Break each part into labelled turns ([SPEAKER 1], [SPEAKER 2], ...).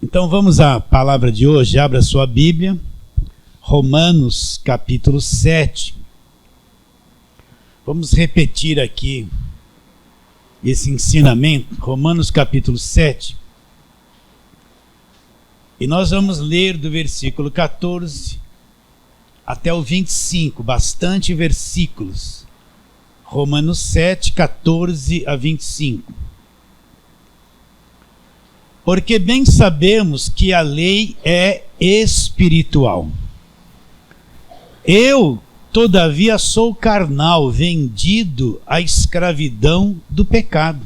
[SPEAKER 1] Então vamos à palavra de hoje. Abra sua Bíblia, Romanos capítulo 7. Vamos repetir aqui esse ensinamento, Romanos capítulo 7. E nós vamos ler do versículo 14 até o 25, bastante versículos. Romanos 7, 14 a 25. Porque bem sabemos que a lei é espiritual. Eu, todavia, sou carnal, vendido à escravidão do pecado.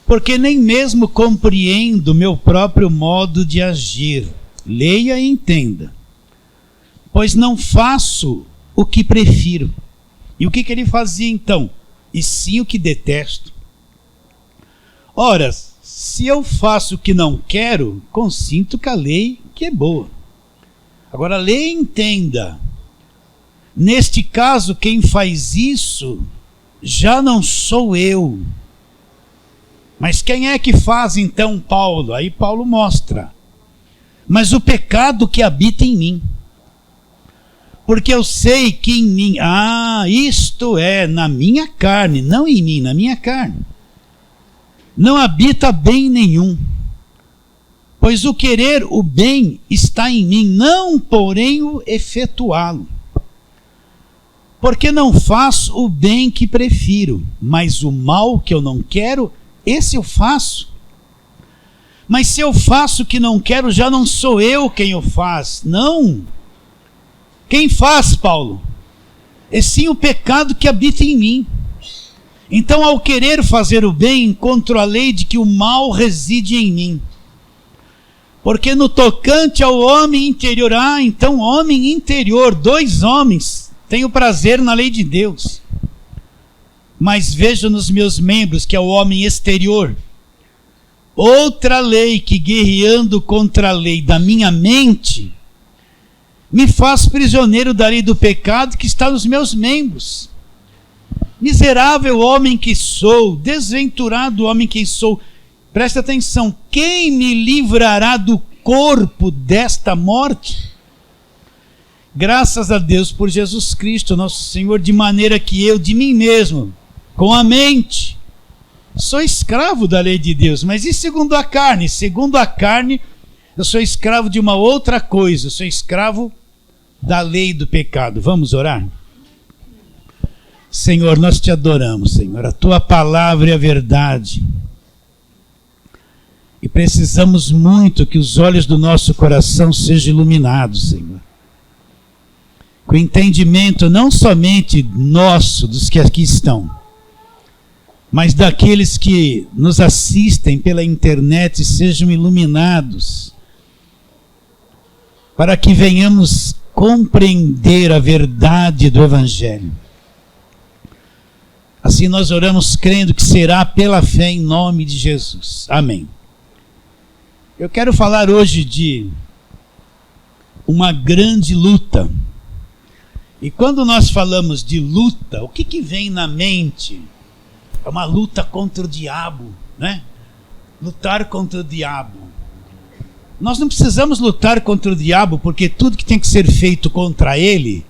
[SPEAKER 1] Porque nem mesmo compreendo meu próprio modo de agir. Leia e entenda. Pois não faço o que prefiro. E o que ele fazia então? E sim o que detesto. Ora, se eu faço o que não quero, consinto com a lei que é boa. Agora, leia e entenda. Neste caso, quem faz isso já não sou eu. Mas quem é que faz então, Paulo? Aí Paulo mostra. Mas o pecado que habita em mim. Porque eu sei que em mim, isto é, na minha carne, não em mim, na minha carne, não habita bem nenhum. Pois o querer o bem está em mim, não porém o efetuá-lo. Porque não faço o bem que prefiro, mas o mal que eu não quero, esse eu faço. Mas se eu faço o que não quero, já não sou eu quem o faz, não. Quem faz, Paulo? É sim o pecado que habita em mim. Então, ao querer fazer o bem, encontro a lei de que o mal reside em mim. Porque no tocante ao homem interior, então homem interior, dois homens, tenho prazer na lei de Deus. Mas vejo nos meus membros, que é o homem exterior, outra lei que, guerreando contra a lei da minha mente, me faz prisioneiro da lei do pecado que está nos meus membros. Miserável homem que sou, desventurado homem que sou. Presta atenção, quem me livrará do corpo desta morte? Graças a Deus por Jesus Cristo, nosso Senhor, de maneira que eu, de mim mesmo, com a mente, sou escravo da lei de Deus. Mas e segundo a carne? Segundo a carne, eu sou escravo de uma outra coisa, eu sou escravo da lei do pecado. Vamos orar? Senhor, nós te adoramos, Senhor, a tua palavra é a verdade. E precisamos muito que os olhos do nosso coração sejam iluminados, Senhor. Com o entendimento não somente nosso, dos que aqui estão, mas daqueles que nos assistem pela internet sejam iluminados, para que venhamos compreender a verdade do Evangelho. Assim nós oramos crendo que será pela fé em nome de Jesus. Amém. Eu quero falar hoje de uma grande luta. E quando nós falamos de luta, o que vem na mente? É uma luta contra o diabo, né? Lutar contra o diabo. Nós não precisamos lutar contra o diabo, porque tudo que tem que ser feito contra ele,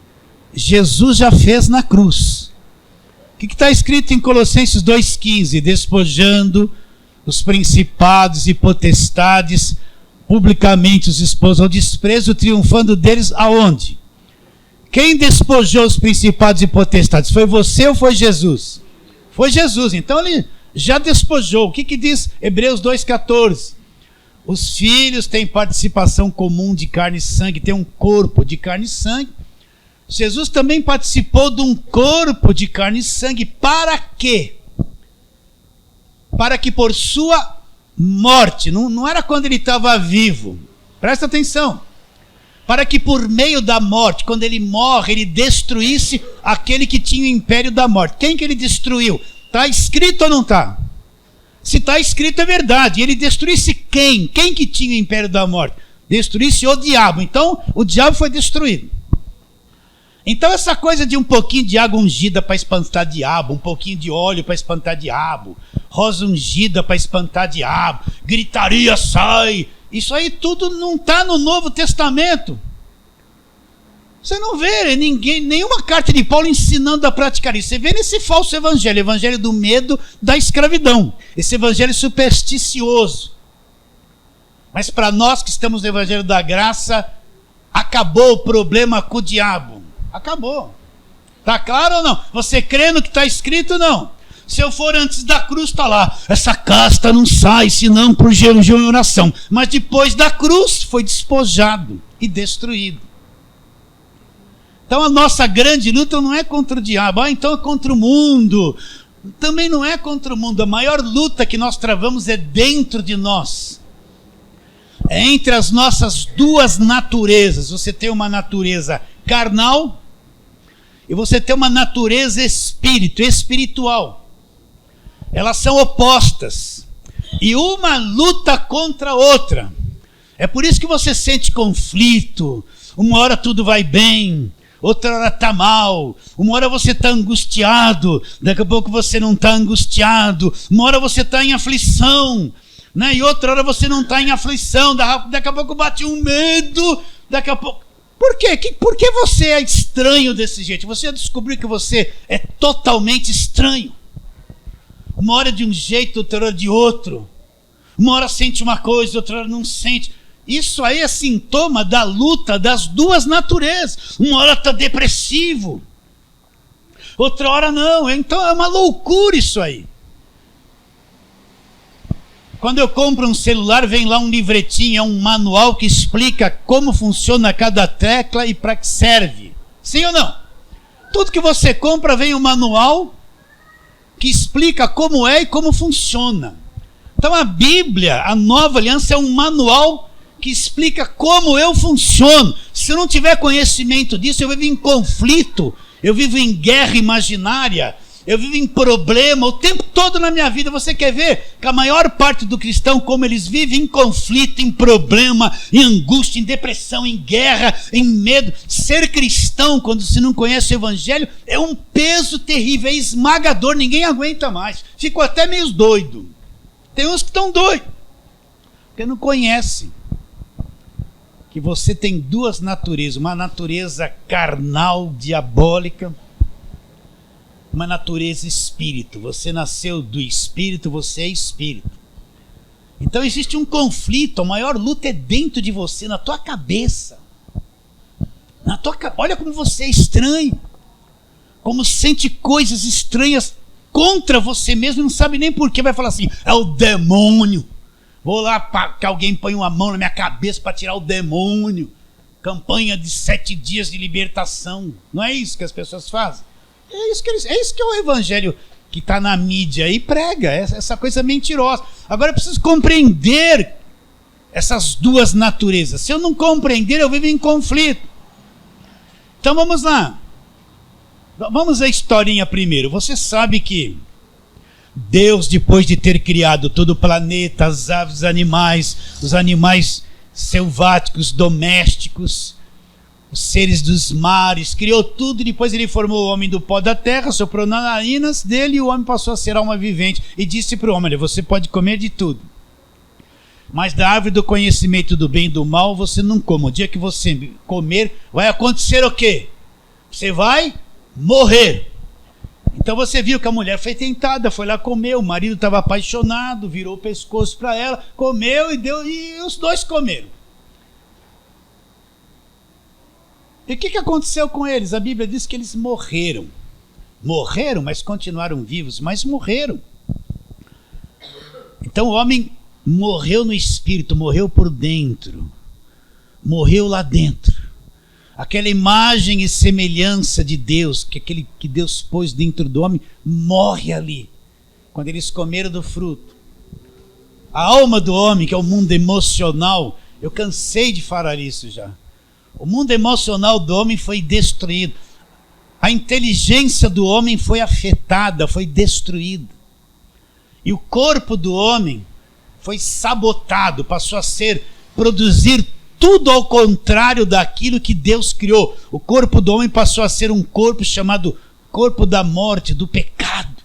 [SPEAKER 1] Jesus já fez na cruz. O que está escrito em Colossenses 2,15? Despojando os principados e potestades, publicamente os expôs ao desprezo, triunfando deles aonde? Quem despojou os principados e potestades? Foi você ou foi Jesus? Foi Jesus, então ele já despojou. O que diz Hebreus 2,14? Os filhos têm participação comum de carne e sangue, tem um corpo de carne e sangue. Jesus também participou de um corpo de carne e sangue. Para quê? Para que por sua morte, não era quando ele estava vivo, presta atenção, para que por meio da morte, quando ele morre, ele destruísse aquele que tinha o império da morte. Quem que ele destruiu? Está escrito ou não está? Se está escrito é verdade. Ele destruísse quem? Quem que tinha o império da morte? Destruísse o diabo. Então o diabo foi destruído. Então essa coisa de um pouquinho de água ungida para espantar diabo, um pouquinho de óleo para espantar diabo, rosa ungida para espantar diabo, gritaria sai, isso aí tudo não está no Novo Testamento. Você não vê nenhuma carta de Paulo ensinando a praticar isso. Você vê nesse falso evangelho, evangelho do medo da escravidão, esse evangelho supersticioso. Mas para nós que estamos no evangelho da graça, acabou o problema com o diabo. Acabou. Está claro ou não? Você crê no que está escrito? Não. Se eu for antes da cruz, está lá. Essa casta não sai, senão por jejum e oração. Mas depois da cruz, foi despojado e destruído. Então a nossa grande luta não é contra o diabo. Então é contra o mundo. Também não é contra o mundo. A maior luta que nós travamos é dentro de nós. É entre as nossas duas naturezas. Você tem uma natureza carnal e você tem uma natureza espiritual. Elas são opostas. E uma luta contra a outra. É por isso que você sente conflito. Uma hora tudo vai bem, outra hora está mal. Uma hora você está angustiado, daqui a pouco você não está angustiado. Uma hora você está em aflição, né? E outra hora você não está em aflição. Daqui a pouco bate um medo, daqui a pouco... Por quê? Por que você é estranho desse jeito? Você descobriu que você é totalmente estranho. Uma hora de um jeito, outra hora de outro. Uma hora sente uma coisa, outra hora não sente. Isso aí é sintoma da luta das duas naturezas. Uma hora está depressivo, outra hora não. Então é uma loucura isso aí. Quando eu compro um celular, vem lá um livretinho, é um manual que explica como funciona cada tecla e para que serve. Sim ou não? Tudo que você compra vem um manual que explica como é e como funciona. Então a Bíblia, a Nova Aliança, é um manual que explica como eu funciono. Se eu não tiver conhecimento disso, eu vivo em conflito, eu vivo em guerra imaginária, eu vivo em problema o tempo todo na minha vida. Você quer ver que a maior parte do cristão, como eles vivem em conflito, em problema, em angústia, em depressão, em guerra, em medo. Ser cristão, quando se não conhece o evangelho, é um peso terrível, é esmagador, ninguém aguenta mais. Ficou até meio doido. Tem uns que estão doidos, porque não conhecem que você tem duas naturezas, uma natureza carnal, diabólica, uma natureza espírito. Você nasceu do espírito, você é espírito. Então existe um conflito, a maior luta é dentro de você, na tua cabeça. Olha como você é estranho, como sente coisas estranhas contra você mesmo, não sabe nem por que, vai falar assim, é o demônio. Vou lá que alguém põe uma mão na minha cabeça para tirar o demônio. Campanha de 7 dias de libertação. Não é isso que as pessoas fazem? É isso que é o evangelho que está na mídia e prega, essa coisa mentirosa. Agora eu preciso compreender essas duas naturezas. Se eu não compreender, eu vivo em conflito. Então vamos lá. Vamos à historinha primeiro. Você sabe que Deus, depois de ter criado todo o planeta, as aves, os animais selváticos, domésticos, os seres dos mares, criou tudo, e depois ele formou o homem do pó da terra, soprou nas narinas dele, e o homem passou a ser alma vivente, e disse para o homem, olha, você pode comer de tudo, mas da árvore do conhecimento do bem e do mal você não coma. O dia que você comer, vai acontecer o quê? Você vai morrer. Então você viu que a mulher foi tentada, foi lá comer, o marido estava apaixonado, virou o pescoço para ela, comeu e deu, e os dois comeram. E o que aconteceu com eles? A Bíblia diz que eles morreram. Morreram, mas continuaram vivos, mas morreram. Então o homem morreu no espírito, morreu por dentro. Morreu lá dentro. Aquela imagem e semelhança de Deus, que Deus pôs dentro do homem, morre ali, quando eles comeram do fruto. A alma do homem, que é o mundo emocional, eu cansei de falar isso já. O mundo emocional do homem foi destruído. A inteligência do homem foi afetada, foi destruída. E o corpo do homem foi sabotado, passou a produzir tudo ao contrário daquilo que Deus criou. O corpo do homem passou a ser um corpo chamado corpo da morte, do pecado.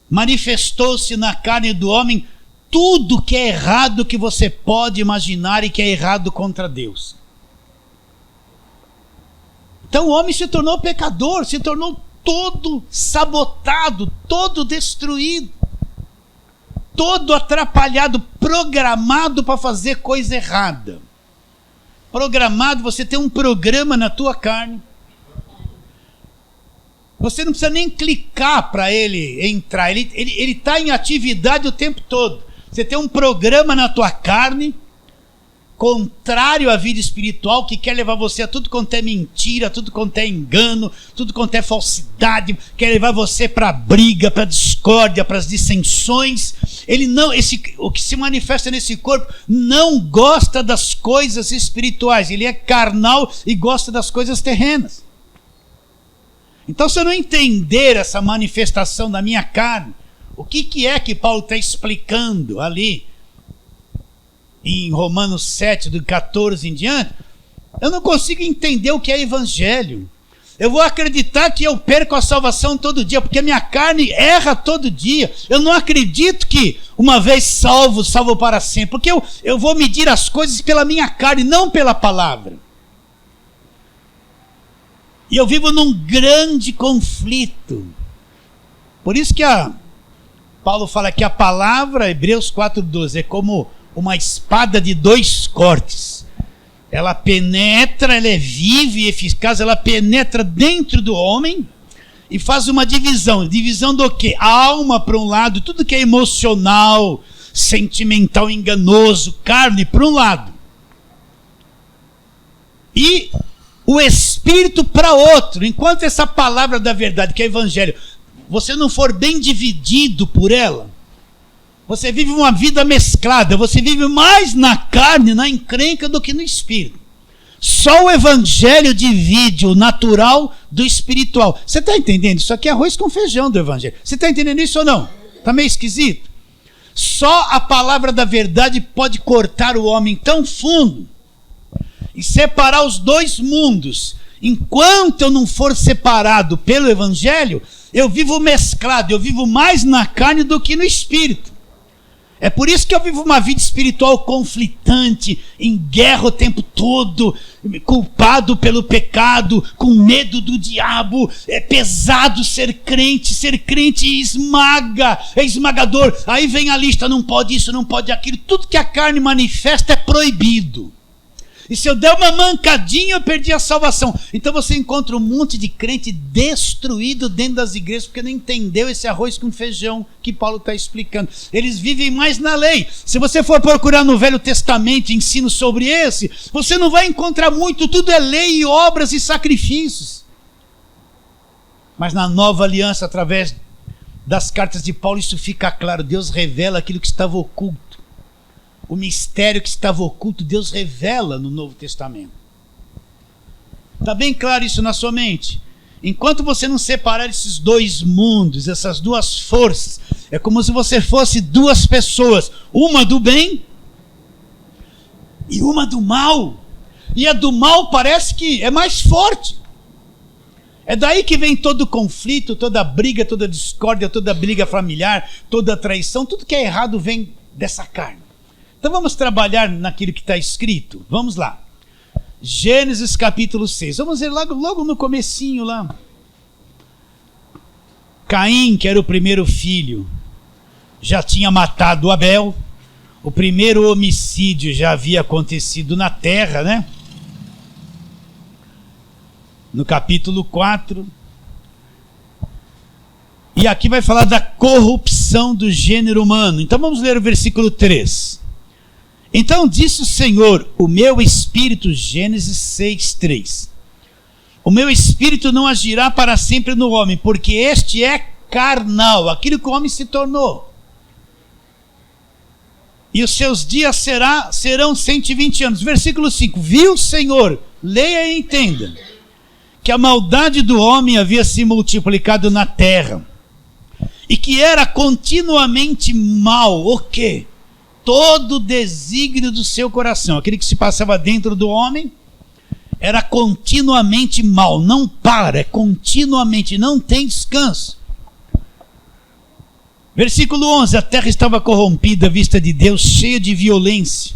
[SPEAKER 1] Manifestou-se na carne do homem tudo que é errado que você pode imaginar e que é errado contra Deus. Então o homem se tornou pecador, se tornou todo sabotado, todo destruído, todo atrapalhado, programado para fazer coisa errada. Programado, você tem um programa na tua carne. Você não precisa nem clicar para ele entrar, ele está em atividade o tempo todo. Você tem um programa na tua carne, contrário à vida espiritual, que quer levar você a tudo quanto é mentira, tudo quanto é engano, tudo quanto é falsidade, quer levar você para a briga, para a discórdia, para as dissensões. O que se manifesta nesse corpo não gosta das coisas espirituais, ele é carnal e gosta das coisas terrenas. Então, se eu não entender essa manifestação da minha carne, o que é que Paulo está explicando ali em Romanos 7, do 14 em diante, eu não consigo entender o que é evangelho. Eu vou acreditar que eu perco a salvação todo dia, porque a minha carne erra todo dia. Eu não acredito que uma vez salvo para sempre, porque eu vou medir as coisas pela minha carne, não pela palavra. E eu vivo num grande conflito. Por isso que Paulo fala que a palavra, Hebreus 4,12, é como uma espada de 2 cortes. Ela penetra, ela é viva e eficaz, ela penetra dentro do homem e faz uma divisão. Divisão do quê? A alma para um lado, tudo que é emocional, sentimental, enganoso, carne para um lado. E o espírito para outro. Enquanto essa palavra da verdade, que é o evangelho, você não for bem dividido por ela, você vive uma vida mesclada, você vive mais na carne, na encrenca, do que no espírito. Só o evangelho divide o natural do espiritual. Você está entendendo? Isso aqui é arroz com feijão do evangelho. Você está entendendo isso ou não? Está meio esquisito? Só a palavra da verdade pode cortar o homem tão fundo e separar os 2 mundos. Enquanto eu não for separado pelo evangelho, eu vivo mesclado, eu vivo mais na carne do que no espírito. É por isso que eu vivo uma vida espiritual conflitante, em guerra o tempo todo, culpado pelo pecado, com medo do diabo. É pesado ser crente esmaga, é esmagador. Aí vem a lista, não pode isso, não pode aquilo. Tudo que a carne manifesta é proibido. E se eu der uma mancadinha, eu perdi a salvação. Então você encontra um monte de crente destruído dentro das igrejas, porque não entendeu esse arroz com feijão que Paulo está explicando. Eles vivem mais na lei. Se você for procurar no Velho Testamento ensino sobre esse, você não vai encontrar muito. Tudo é lei e obras e sacrifícios. Mas na Nova Aliança, através das cartas de Paulo, isso fica claro. Deus revela aquilo que estava oculto. O mistério que estava oculto, Deus revela no Novo Testamento. Está bem claro isso na sua mente? Enquanto você não separar esses 2 mundos, essas 2 forças, é como se você fosse 2 pessoas, uma do bem e uma do mal. E a do mal parece que é mais forte. É daí que vem todo o conflito, toda a briga, toda a discórdia, toda a briga familiar, toda a traição, tudo que é errado vem dessa carne. Então vamos trabalhar naquilo que está escrito. Vamos lá. Gênesis capítulo 6. Vamos ver logo no comecinho lá. Caim, que era o primeiro filho, já tinha matado Abel. O primeiro homicídio já havia acontecido na terra, né? No capítulo 4. E aqui vai falar da corrupção do gênero humano. Então vamos ler o versículo 3. Então disse o Senhor, o meu espírito, Gênesis 6:3. O meu espírito não agirá para sempre no homem, porque este é carnal, aquilo que o homem se tornou. E os seus dias serão 120 anos. Versículo 5. Viu o Senhor, leia e entenda, que a maldade do homem havia se multiplicado na terra, e que era continuamente mal. O quê? todo o desígnio do seu coração. Aquele que se passava dentro do homem era continuamente mal, não para, é continuamente, não tem descanso. Versículo 11, a terra estava corrompida à vista de Deus, cheia de violência.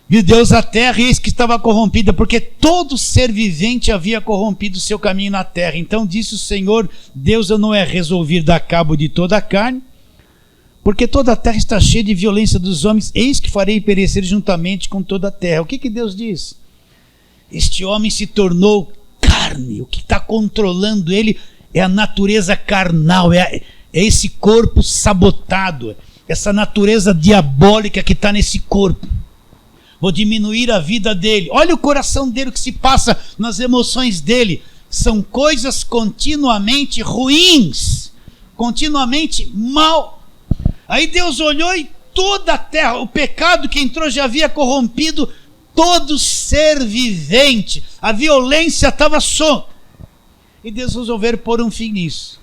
[SPEAKER 1] Viu Deus a terra e eis que estava corrompida, porque todo ser vivente havia corrompido o seu caminho na terra. Então disse o Senhor, Deus não é resolver dar cabo de toda a carne, porque toda a terra está cheia de violência dos homens, eis que farei perecer juntamente com toda a terra. O que Deus diz? Este homem se tornou carne, o que está controlando ele é a natureza carnal, é esse corpo sabotado, essa natureza diabólica que está nesse corpo. Vou diminuir a vida dele. Olha o coração dele, o que se passa nas emoções dele. São coisas continuamente ruins, continuamente mal. Aí Deus olhou e toda a terra, o pecado que entrou já havia corrompido todo ser vivente. A violência estava solta. E Deus resolveu pôr um fim nisso.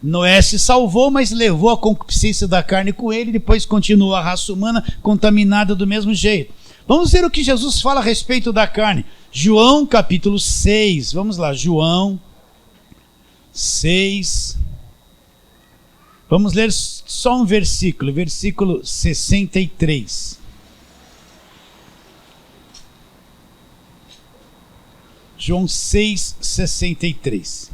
[SPEAKER 1] Noé se salvou, mas levou a concupiscência da carne com ele, e depois continuou a raça humana contaminada do mesmo jeito. Vamos ver o que Jesus fala a respeito da carne. João capítulo 6, vamos lá, João 6. Vamos ler só um versículo, versículo 63. João 6, 63.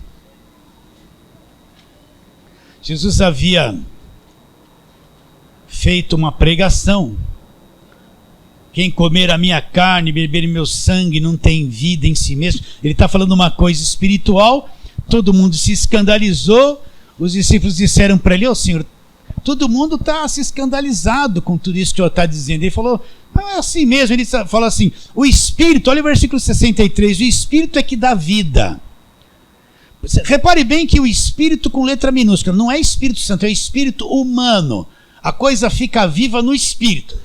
[SPEAKER 1] Jesus havia feito uma pregação. Quem comer a minha carne, beber meu sangue, não tem vida em si mesmo. Ele está falando uma coisa espiritual. Todo mundo se escandalizou. Os discípulos disseram para ele, Senhor, todo mundo está se escandalizado com tudo isso que o Senhor está dizendo. Ele falou, não é assim mesmo. Ele falou assim, o Espírito, olha o versículo 63, o Espírito é que dá vida. Repare bem que o Espírito com letra minúscula, não é Espírito Santo, é Espírito humano. A coisa fica viva no Espírito.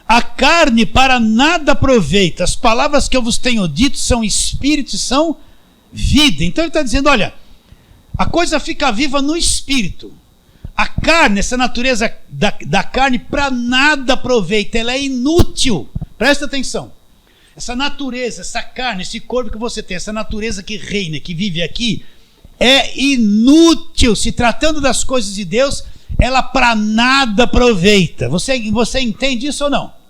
[SPEAKER 1] A carne para nada aproveita. As palavras que eu vos tenho dito são Espírito e são vida. Então ele está dizendo, olha, a coisa fica viva no Espírito. A carne, essa natureza da carne para nada aproveita, ela é inútil. Presta atenção. Essa natureza, essa carne, esse corpo que você tem, essa natureza que reina, que vive aqui, é inútil. Se tratando das coisas de Deus, ela para nada aproveita. Você entende isso ou não?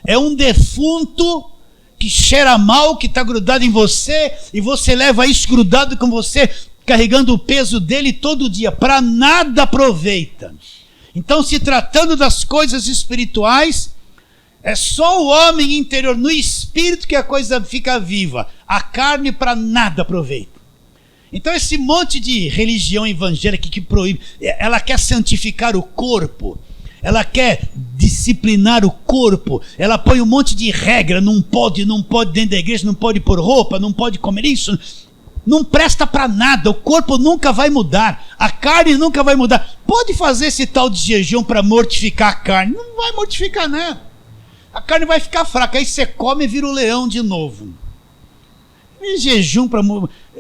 [SPEAKER 1] É um defunto que cheira mal, que está grudado em você, e você leva isso grudado com você, carregando o peso dele todo dia. Para nada aproveita. Então, se tratando das coisas espirituais, é só o homem interior, no espírito, que a coisa fica viva. A carne para nada aproveita. Então esse monte de religião evangélica que proíbe, ela quer santificar o corpo, ela quer disciplinar o corpo, ela põe um monte de regra, não pode dentro da igreja, não pode pôr roupa, não pode comer isso, não presta para nada, o corpo nunca vai mudar, a carne nunca vai mudar. Pode fazer esse tal de jejum para mortificar a carne, não vai mortificar nada, a carne vai ficar fraca, aí você come e vira o leão de novo. E jejum para...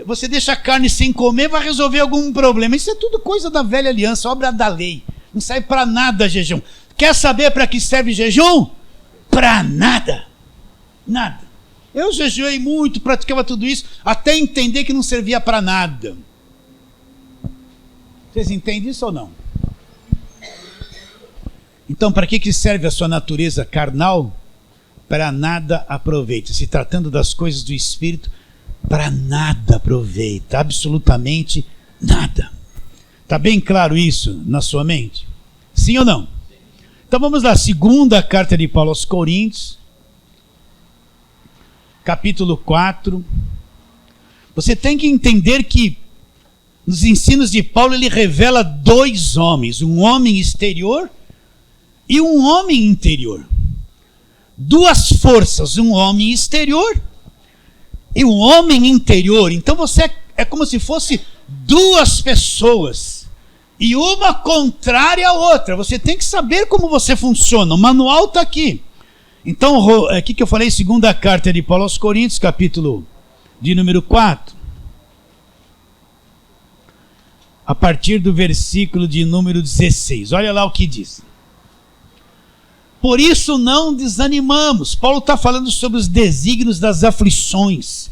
[SPEAKER 1] Você deixa a carne sem comer, vai resolver algum problema. Isso é tudo coisa da velha aliança, obra da lei. Não serve para nada jejum. Quer saber para que serve jejum? Para nada. Nada. Eu jejuei muito, praticava tudo isso, até entender que não servia para nada. Vocês entendem isso ou não? Então, para que serve a sua natureza carnal? Para nada aproveita. Se tratando das coisas do Espírito, para nada aproveita, absolutamente nada. Está bem claro isso na sua mente? Sim ou não? Então vamos lá, segunda carta de Paulo aos Coríntios, capítulo 4. Você tem que entender que nos ensinos de Paulo ele revela dois homens, um homem exterior e um homem interior. Duas forças, um homem exterior e um homem interior. Então você é como se fosse duas pessoas e uma contrária à outra. Você tem que saber como você funciona. O manual está aqui. Então, aqui que eu falei, segunda carta de Paulo aos Coríntios, capítulo de número 4. A partir do versículo de número 16. Olha lá o que diz. por isso não desanimamos. Paulo está falando sobre os desígnios das aflições,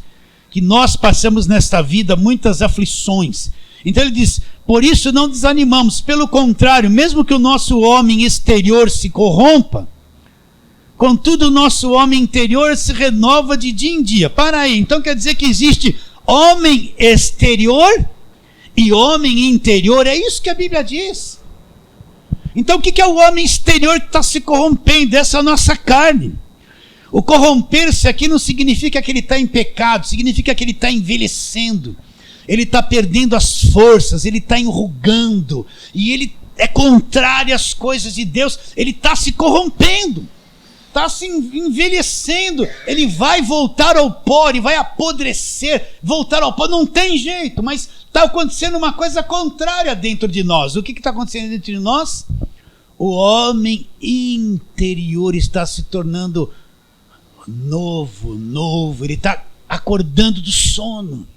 [SPEAKER 1] que nós passamos nesta vida, muitas aflições. Então ele diz, por isso não desanimamos, pelo contrário, mesmo que o nosso homem exterior se corrompa, contudo o nosso homem interior se renova de dia em dia. Para aí, então quer dizer que existe homem exterior e homem interior, é isso que a Bíblia diz. Então o que é o homem exterior que está se corrompendo? Essa é a nossa carne. O corromper-se aqui não significa que ele está em pecado, significa que ele está envelhecendo, ele está perdendo as forças, ele está enrugando, e ele é contrário às coisas de Deus, ele está se corrompendo, está se envelhecendo, ele vai voltar ao pó, ele vai apodrecer, voltar ao pó, não tem jeito, mas está acontecendo uma coisa contrária dentro de nós. O que está acontecendo dentro de nós? O homem interior está se tornando novo, ele está acordando do sono.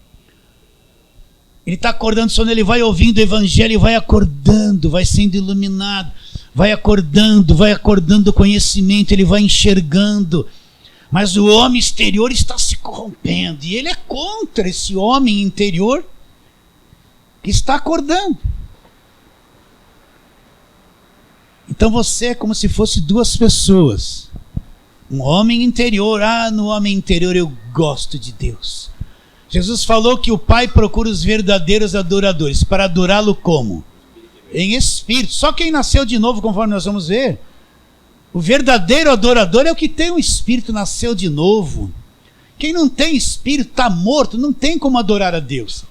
[SPEAKER 1] Ele está acordando do sono, ele vai ouvindo o evangelho e vai acordando, vai sendo iluminado, vai acordando o conhecimento, ele vai enxergando. Mas o homem exterior está se corrompendo, e ele é contra esse homem interior que está acordando. Então você é como se fosse duas pessoas. Um homem interior, no homem interior eu gosto de Deus. Jesus falou que o Pai procura os verdadeiros adoradores, para adorá-lo como? Em espírito. Só quem nasceu de novo, conforme nós vamos ver, o verdadeiro adorador é o que tem um espírito, nasceu de novo. Quem não tem espírito está morto, não tem como adorar a Deus.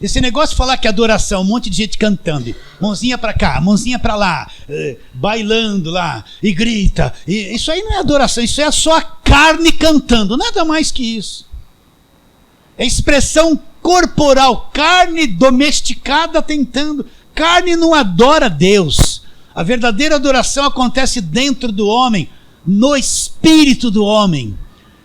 [SPEAKER 1] Esse negócio de falar que adoração, um monte de gente cantando, mãozinha para cá, mãozinha para lá, bailando lá, e grita, isso aí não é adoração, isso é só a carne cantando, nada mais que isso. É expressão corporal, carne domesticada tentando, carne não adora Deus. A verdadeira adoração acontece dentro do homem, no espírito do homem.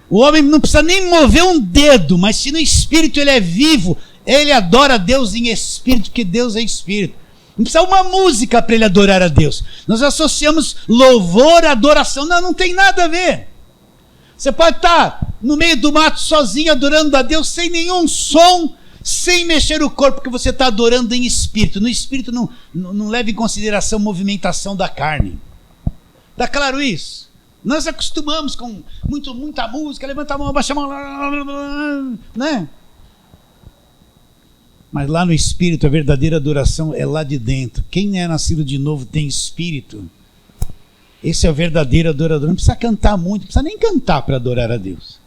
[SPEAKER 1] O homem não precisa nem mover um dedo, mas se no espírito ele é vivo, ele adora a Deus em espírito, porque Deus é espírito. Não precisa uma música para ele adorar a Deus. Nós associamos louvor à adoração. Não tem nada a ver. Você pode estar no meio do mato sozinho adorando a Deus sem nenhum som, sem mexer o corpo, porque você está adorando em espírito. No espírito não leva em consideração a movimentação da carne. Está claro isso? Nós acostumamos com muita música, levanta a mão, abaixa a mão, né? Mas lá no espírito, a verdadeira adoração é lá de dentro. Quem é nascido de novo tem espírito. Esse é o verdadeiro adorador. Não precisa cantar muito, não precisa nem cantar para adorar a Deus.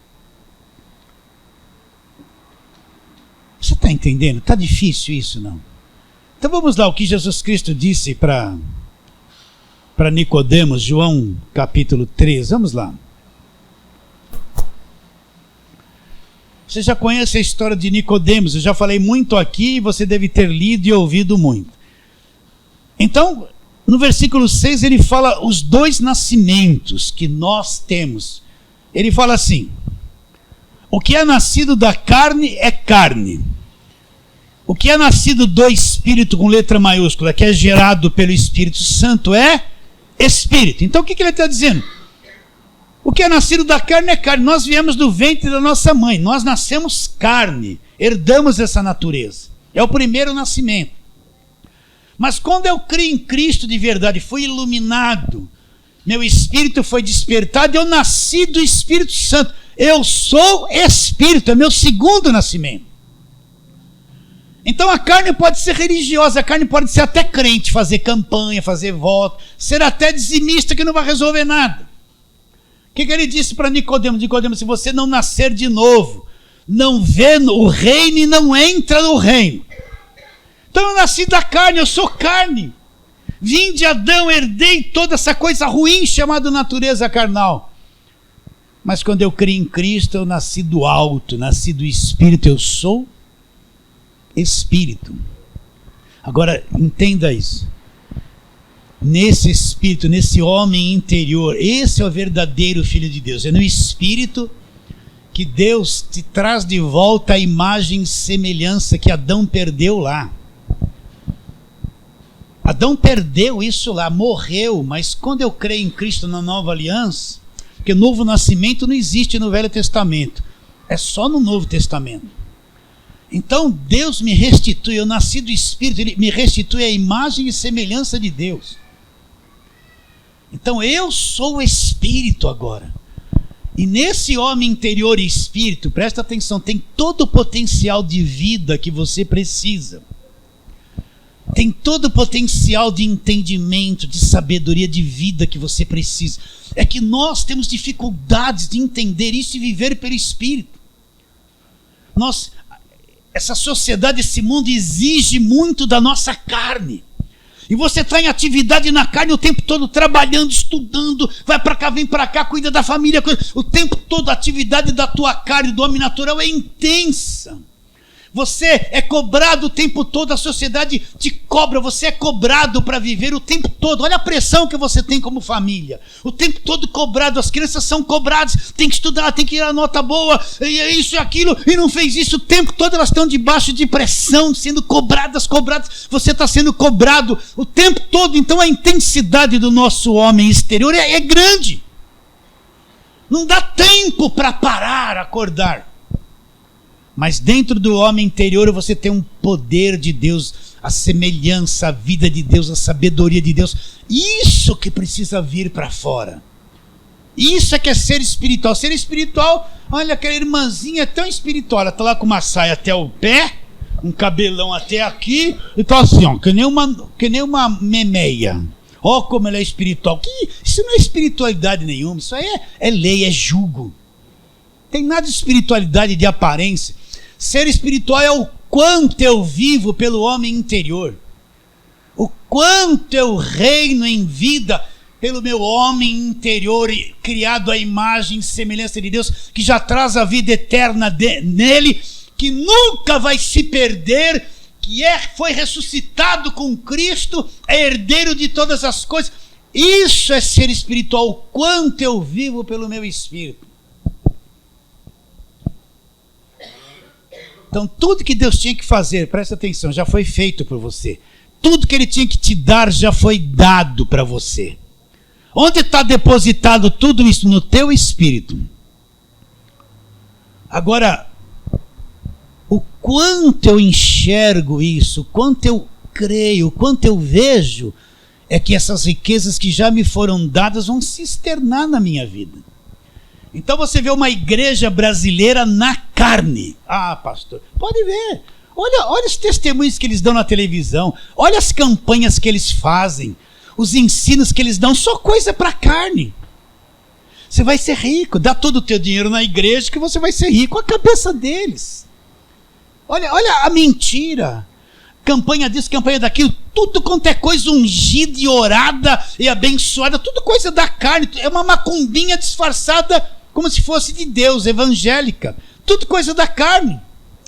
[SPEAKER 1] Você está entendendo? Está difícil isso, não? Então vamos lá, o que Jesus Cristo disse para Nicodemos, João capítulo 3. Vamos lá. Você já conhece a história de Nicodemos, eu já falei muito aqui e você deve ter lido e ouvido muito. Então, no versículo 6 ele fala os dois nascimentos que nós temos. Ele fala assim: o que é nascido da carne é carne. O que é nascido do Espírito com letra maiúscula, que é gerado pelo Espírito Santo, é Espírito. Então o que ele está dizendo? O que é nascido da carne é carne. Nós viemos do ventre da nossa mãe. Nós nascemos carne. Herdamos essa natureza. É o primeiro nascimento. Mas quando eu criei em Cristo de verdade, fui iluminado, meu espírito foi despertado, eu nasci do Espírito Santo. Eu sou espírito, é meu segundo nascimento. Então a carne pode ser religiosa, a carne pode ser até crente, fazer campanha, fazer voto, ser até dizimista que não vai resolver nada. O que ele disse para Nicodemos? Nicodemos, se você não nascer de novo, não vê o reino e não entra no reino. Então eu nasci da carne, eu sou carne. Vim de Adão, herdei toda essa coisa ruim chamada natureza carnal. Mas quando eu criei em Cristo, eu nasci do alto, nasci do Espírito, eu sou Espírito. Agora, entenda isso. Nesse Espírito, nesse homem interior, esse é o verdadeiro Filho de Deus. É no Espírito que Deus te traz de volta a imagem e semelhança que Adão perdeu lá. Adão perdeu isso lá, morreu, mas quando eu creio em Cristo na nova aliança, porque novo nascimento não existe no Velho Testamento, é só no Novo Testamento. Então Deus me restitui, eu nasci do Espírito, Ele me restitui a imagem e semelhança de Deus. Então eu sou o Espírito agora. E nesse homem interior e espírito, presta atenção, tem todo o potencial de vida que você precisa. Tem todo o potencial de entendimento, de sabedoria de vida que você precisa. É que nós temos dificuldades de entender isso e viver pelo Espírito. Essa sociedade, esse mundo exige muito da nossa carne. E você está em atividade na carne o tempo todo, trabalhando, estudando, vai para cá, vem para cá, cuida da família. O tempo todo a atividade da tua carne, do homem natural é intensa. Você é cobrado o tempo todo, a sociedade te cobra, você é cobrado para viver o tempo todo. Olha a pressão que você tem como família. O tempo todo cobrado, as crianças são cobradas, tem que estudar, tem que ir a nota boa, e isso e aquilo, e não fez isso o tempo todo, elas estão debaixo de pressão, sendo cobradas, você está sendo cobrado o tempo todo. Então a intensidade do nosso homem exterior é grande. Não dá tempo para parar, acordar. Mas dentro do homem interior você tem um poder de Deus, a semelhança, a vida de Deus, a sabedoria de Deus. Isso que precisa vir para fora. Isso é que é ser espiritual. Ser espiritual, olha, aquela irmãzinha é tão espiritual. Ela está lá com uma saia até o pé, um cabelão até aqui, e está assim, ó, que nem uma memeia. Ó, como ela é espiritual. Isso não é espiritualidade nenhuma, isso aí é lei, é jugo. Tem nada de espiritualidade de aparência. Ser espiritual é o quanto eu vivo pelo homem interior. O quanto eu reino em vida pelo meu homem interior, criado à imagem e semelhança de Deus, que já traz a vida eterna nele, que nunca vai se perder, que foi ressuscitado com Cristo, é herdeiro de todas as coisas. Isso é ser espiritual, o quanto eu vivo pelo meu espírito. Então tudo que Deus tinha que fazer, presta atenção, já foi feito por você. Tudo que Ele tinha que te dar já foi dado para você. Onde está depositado tudo isso? No teu espírito. Agora, o quanto eu enxergo isso, o quanto eu creio, o quanto eu vejo, é que essas riquezas que já me foram dadas vão se externar na minha vida. Então você vê uma igreja brasileira na carne. Ah, pastor, pode ver. Olha os testemunhos que eles dão na televisão. Olha as campanhas que eles fazem. Os ensinos que eles dão. Só coisa para carne. Você vai ser rico. Dá todo o teu dinheiro na igreja que você vai ser rico. A cabeça deles. Olha a mentira. Campanha disso, campanha daquilo. Tudo quanto é coisa ungida e orada e abençoada. Tudo coisa da carne. É uma macumbinha disfarçada como se fosse de Deus, evangélica. Tudo coisa da carne.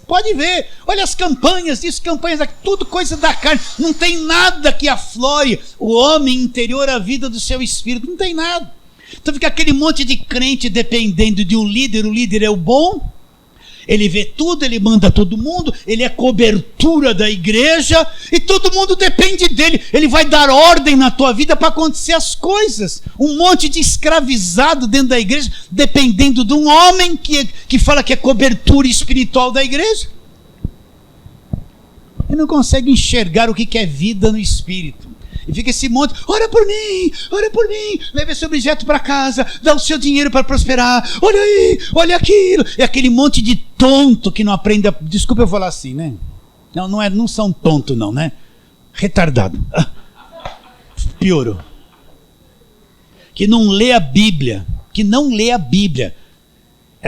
[SPEAKER 1] Pode ver. Olha as campanhas disso, campanhas daquilo. Tudo coisa da carne. Não tem nada que aflore o homem interior, a vida do seu espírito. Não tem nada. Então fica aquele monte de crente dependendo de um líder. O líder é o bom. Ele vê tudo, ele manda todo mundo, ele é cobertura da igreja e todo mundo depende dele. Ele vai dar ordem na tua vida para acontecer as coisas. Um monte de escravizado dentro da igreja, dependendo de um homem que fala que é cobertura espiritual da igreja. Ele não consegue enxergar o que é vida no espírito. E fica esse monte, ora por mim, leva esse objeto para casa, dá o seu dinheiro para prosperar, olha aí, olha aquilo. É aquele monte de tonto que não aprende desculpa eu falar assim, né? Não são tonto não, né? Retardado. Piorou. Que não lê a Bíblia.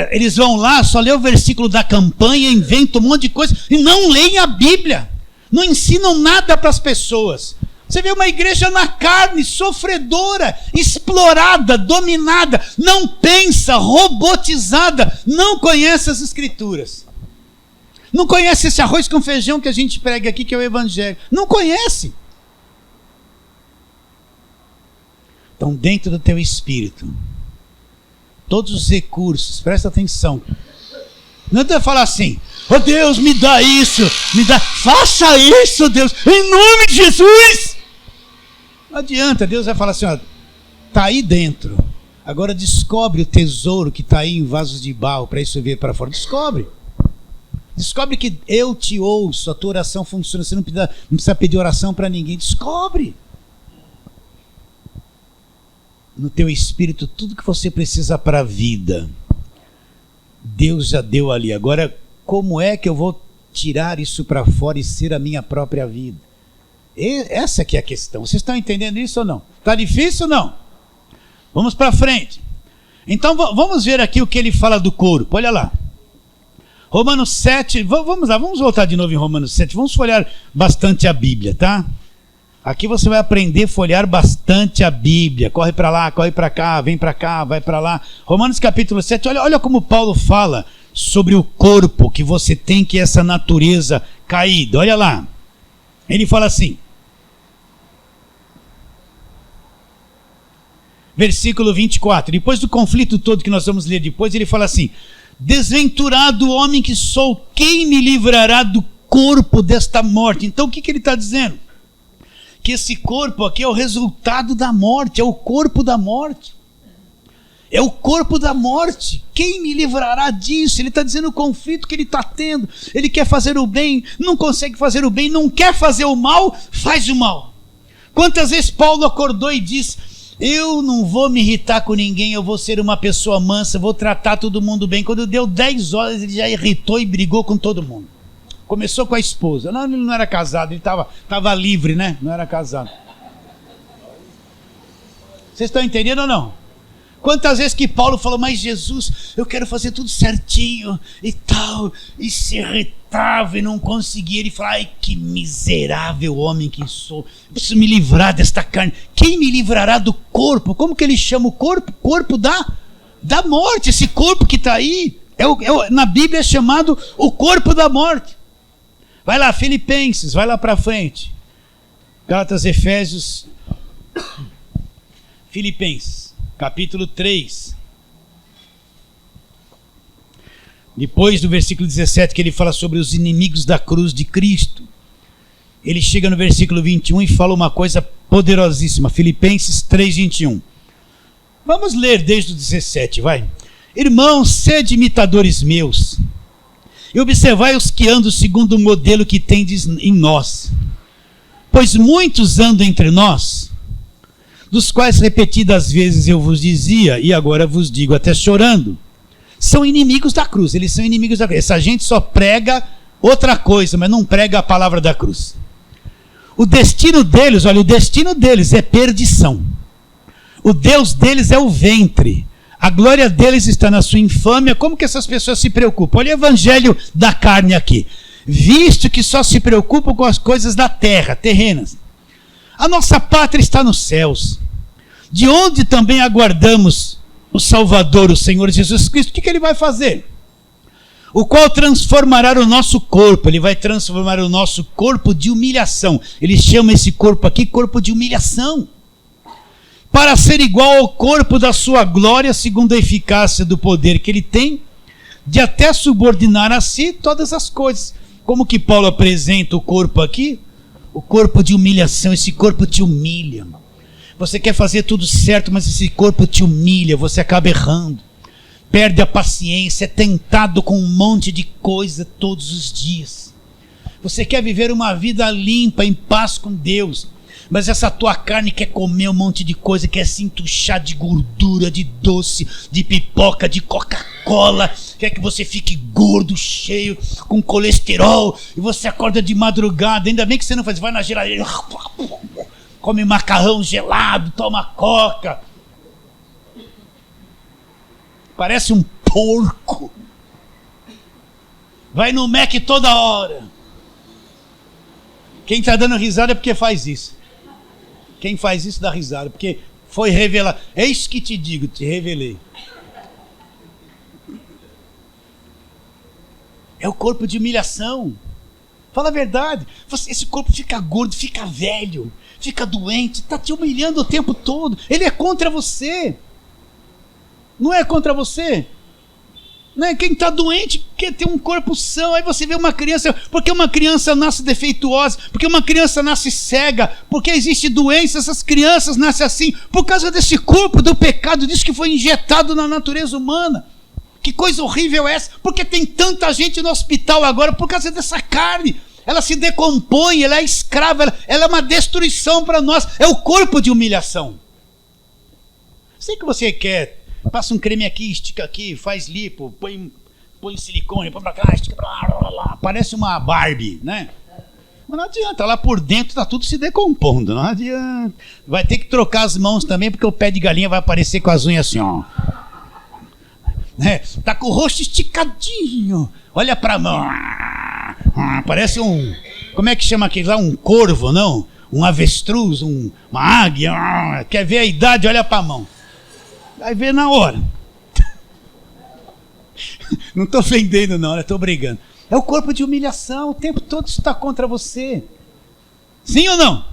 [SPEAKER 1] Eles vão lá, só lê o versículo da campanha, inventam um monte de coisa e não leem a Bíblia. Não ensinam nada para as pessoas. Você vê uma igreja na carne, sofredora, explorada, dominada, não pensa, robotizada, não conhece as escrituras. Não conhece esse arroz com feijão que a gente prega aqui, que é o evangelho. Não conhece. Então, dentro do teu espírito, todos os recursos, presta atenção. Não adianta falar assim, oh Deus, me dá isso, faça isso, Deus, em nome de Jesus. Não adianta, Deus vai falar assim, ó, tá aí dentro. Agora descobre o tesouro que está aí em vasos de barro para isso vir para fora. Descobre. Descobre que eu te ouço, a tua oração funciona. Você não precisa pedir oração para ninguém. Descobre. No teu espírito, tudo que você precisa para a vida, Deus já deu ali. Agora, como é que eu vou tirar isso para fora e ser a minha própria vida? Essa que é a questão. Vocês estão entendendo isso ou não? Está difícil ou não? Vamos para frente. Então vamos ver aqui o que ele fala do corpo. Olha lá. Romanos 7. Vamos lá, vamos voltar de novo em Romanos 7. Vamos folhear bastante a Bíblia, tá? Aqui você vai aprender a folhear bastante a Bíblia. Corre para lá, corre para cá, vem para cá, vai para lá. Romanos capítulo 7. Olha como Paulo fala sobre o corpo que você tem, que é essa natureza caída. Olha lá. Ele fala assim. Versículo 24, depois do conflito todo que nós vamos ler depois, ele fala assim: desventurado homem que sou, quem me livrará do corpo desta morte? Então o que ele está dizendo? Que esse corpo aqui é o resultado da morte, é o corpo da morte. É o corpo da morte. Quem me livrará disso? Ele está dizendo o conflito que ele está tendo. Ele quer fazer o bem, não consegue fazer o bem, não quer fazer o mal, faz o mal. Quantas vezes Paulo acordou e disse: eu não vou me irritar com ninguém, eu vou ser uma pessoa mansa, vou tratar todo mundo bem. Quando deu 10 horas, ele já irritou e brigou com todo mundo. Começou com a esposa. Não, ele não era casado, ele estava livre, né? Não era casado. Vocês estão entendendo ou não? Quantas vezes que Paulo falou: mas Jesus, eu quero fazer tudo certinho e tal, e se irritava e não conseguia. Ele fala: ai, que miserável homem que sou, eu preciso me livrar desta carne. Quem me livrará do corpo? Como que ele chama o corpo? Corpo da morte. Esse corpo que está aí, na Bíblia é chamado o corpo da morte. Vai lá, Filipenses, vai lá para frente. Gálatas, Efésios, Filipenses. Capítulo 3. Depois do versículo 17, que ele fala sobre os inimigos da cruz de Cristo, ele chega no versículo 21 e fala uma coisa poderosíssima. Filipenses 3, 21. Vamos ler desde o 17, vai. Irmãos, sede imitadores meus, e observai os que andam segundo o modelo que tendes em nós. Pois muitos andam entre nós, dos quais repetidas vezes eu vos dizia, e agora vos digo até chorando, são inimigos da cruz. Eles são inimigos da cruz. Essa gente só prega outra coisa, mas não prega a palavra da cruz. O destino deles, olha, o destino deles é perdição. O Deus deles é o ventre. A glória deles está na sua infâmia. Como que essas pessoas se preocupam? Olha o evangelho da carne aqui. Visto que só se preocupam com as coisas da terra, terrenas. A nossa pátria está nos céus, de onde também aguardamos o Salvador, o Senhor Jesus Cristo. O que ele vai fazer? O qual transformará o nosso corpo. Ele vai transformar o nosso corpo de humilhação. Ele chama esse corpo aqui corpo de humilhação, para ser igual ao corpo da sua glória, segundo a eficácia do poder que ele tem, de até subordinar a si todas as coisas. Como que Paulo apresenta o corpo aqui? O corpo de humilhação. Esse corpo te humilha. Você quer fazer tudo certo, mas esse corpo te humilha. Você acaba errando, perde a paciência, é tentado com um monte de coisa todos os dias. Você quer viver uma vida limpa, em paz com Deus, mas essa tua carne quer comer um monte de coisa, quer se entuchar de gordura, de doce, de pipoca, de Coca-Cola, quer que você fique gordo, cheio, com colesterol, e você acorda de madrugada. Ainda bem que você não faz, vai na geladeira, come macarrão gelado, toma Coca, parece um porco, vai no Mac toda hora. Quem está dando risada é porque faz isso. Quem faz isso dá risada, porque foi revelado. Eis que te digo, te revelei. É o corpo de humilhação. Fala a verdade. Esse corpo fica gordo, fica velho, fica doente, está te humilhando o tempo todo. Ele é contra você. Não é contra você? Né? Quem está doente quer ter um corpo são. Aí você vê uma criança, porque uma criança nasce defeituosa, porque uma criança nasce cega, porque existe doença, essas crianças nascem assim, por causa desse corpo do pecado, disso que foi injetado na natureza humana. Que coisa horrível é essa? Porque tem tanta gente no hospital agora por causa dessa carne. Ela se decompõe, ela é escrava, ela é uma destruição para nós. É o corpo de humilhação. Sei que você quer. Passa um creme aqui, estica aqui, faz lipo, põe silicone, põe pra cá, estica pra lá. Parece uma Barbie, né? Mas não adianta, lá por dentro tá tudo se decompondo, não adianta. Vai ter que trocar as mãos também, porque o pé de galinha vai aparecer com as unhas assim, ó. Né? Tá com o rosto esticadinho. Olha pra mão. Parece um... Como é que chama aquele lá? Um corvo, não? Um avestruz, uma águia. Quer ver a idade? Olha pra mão. Vai ver na hora. Não estou ofendendo não, estou brigando. É o corpo de humilhação, o tempo todo está contra você. Sim ou não?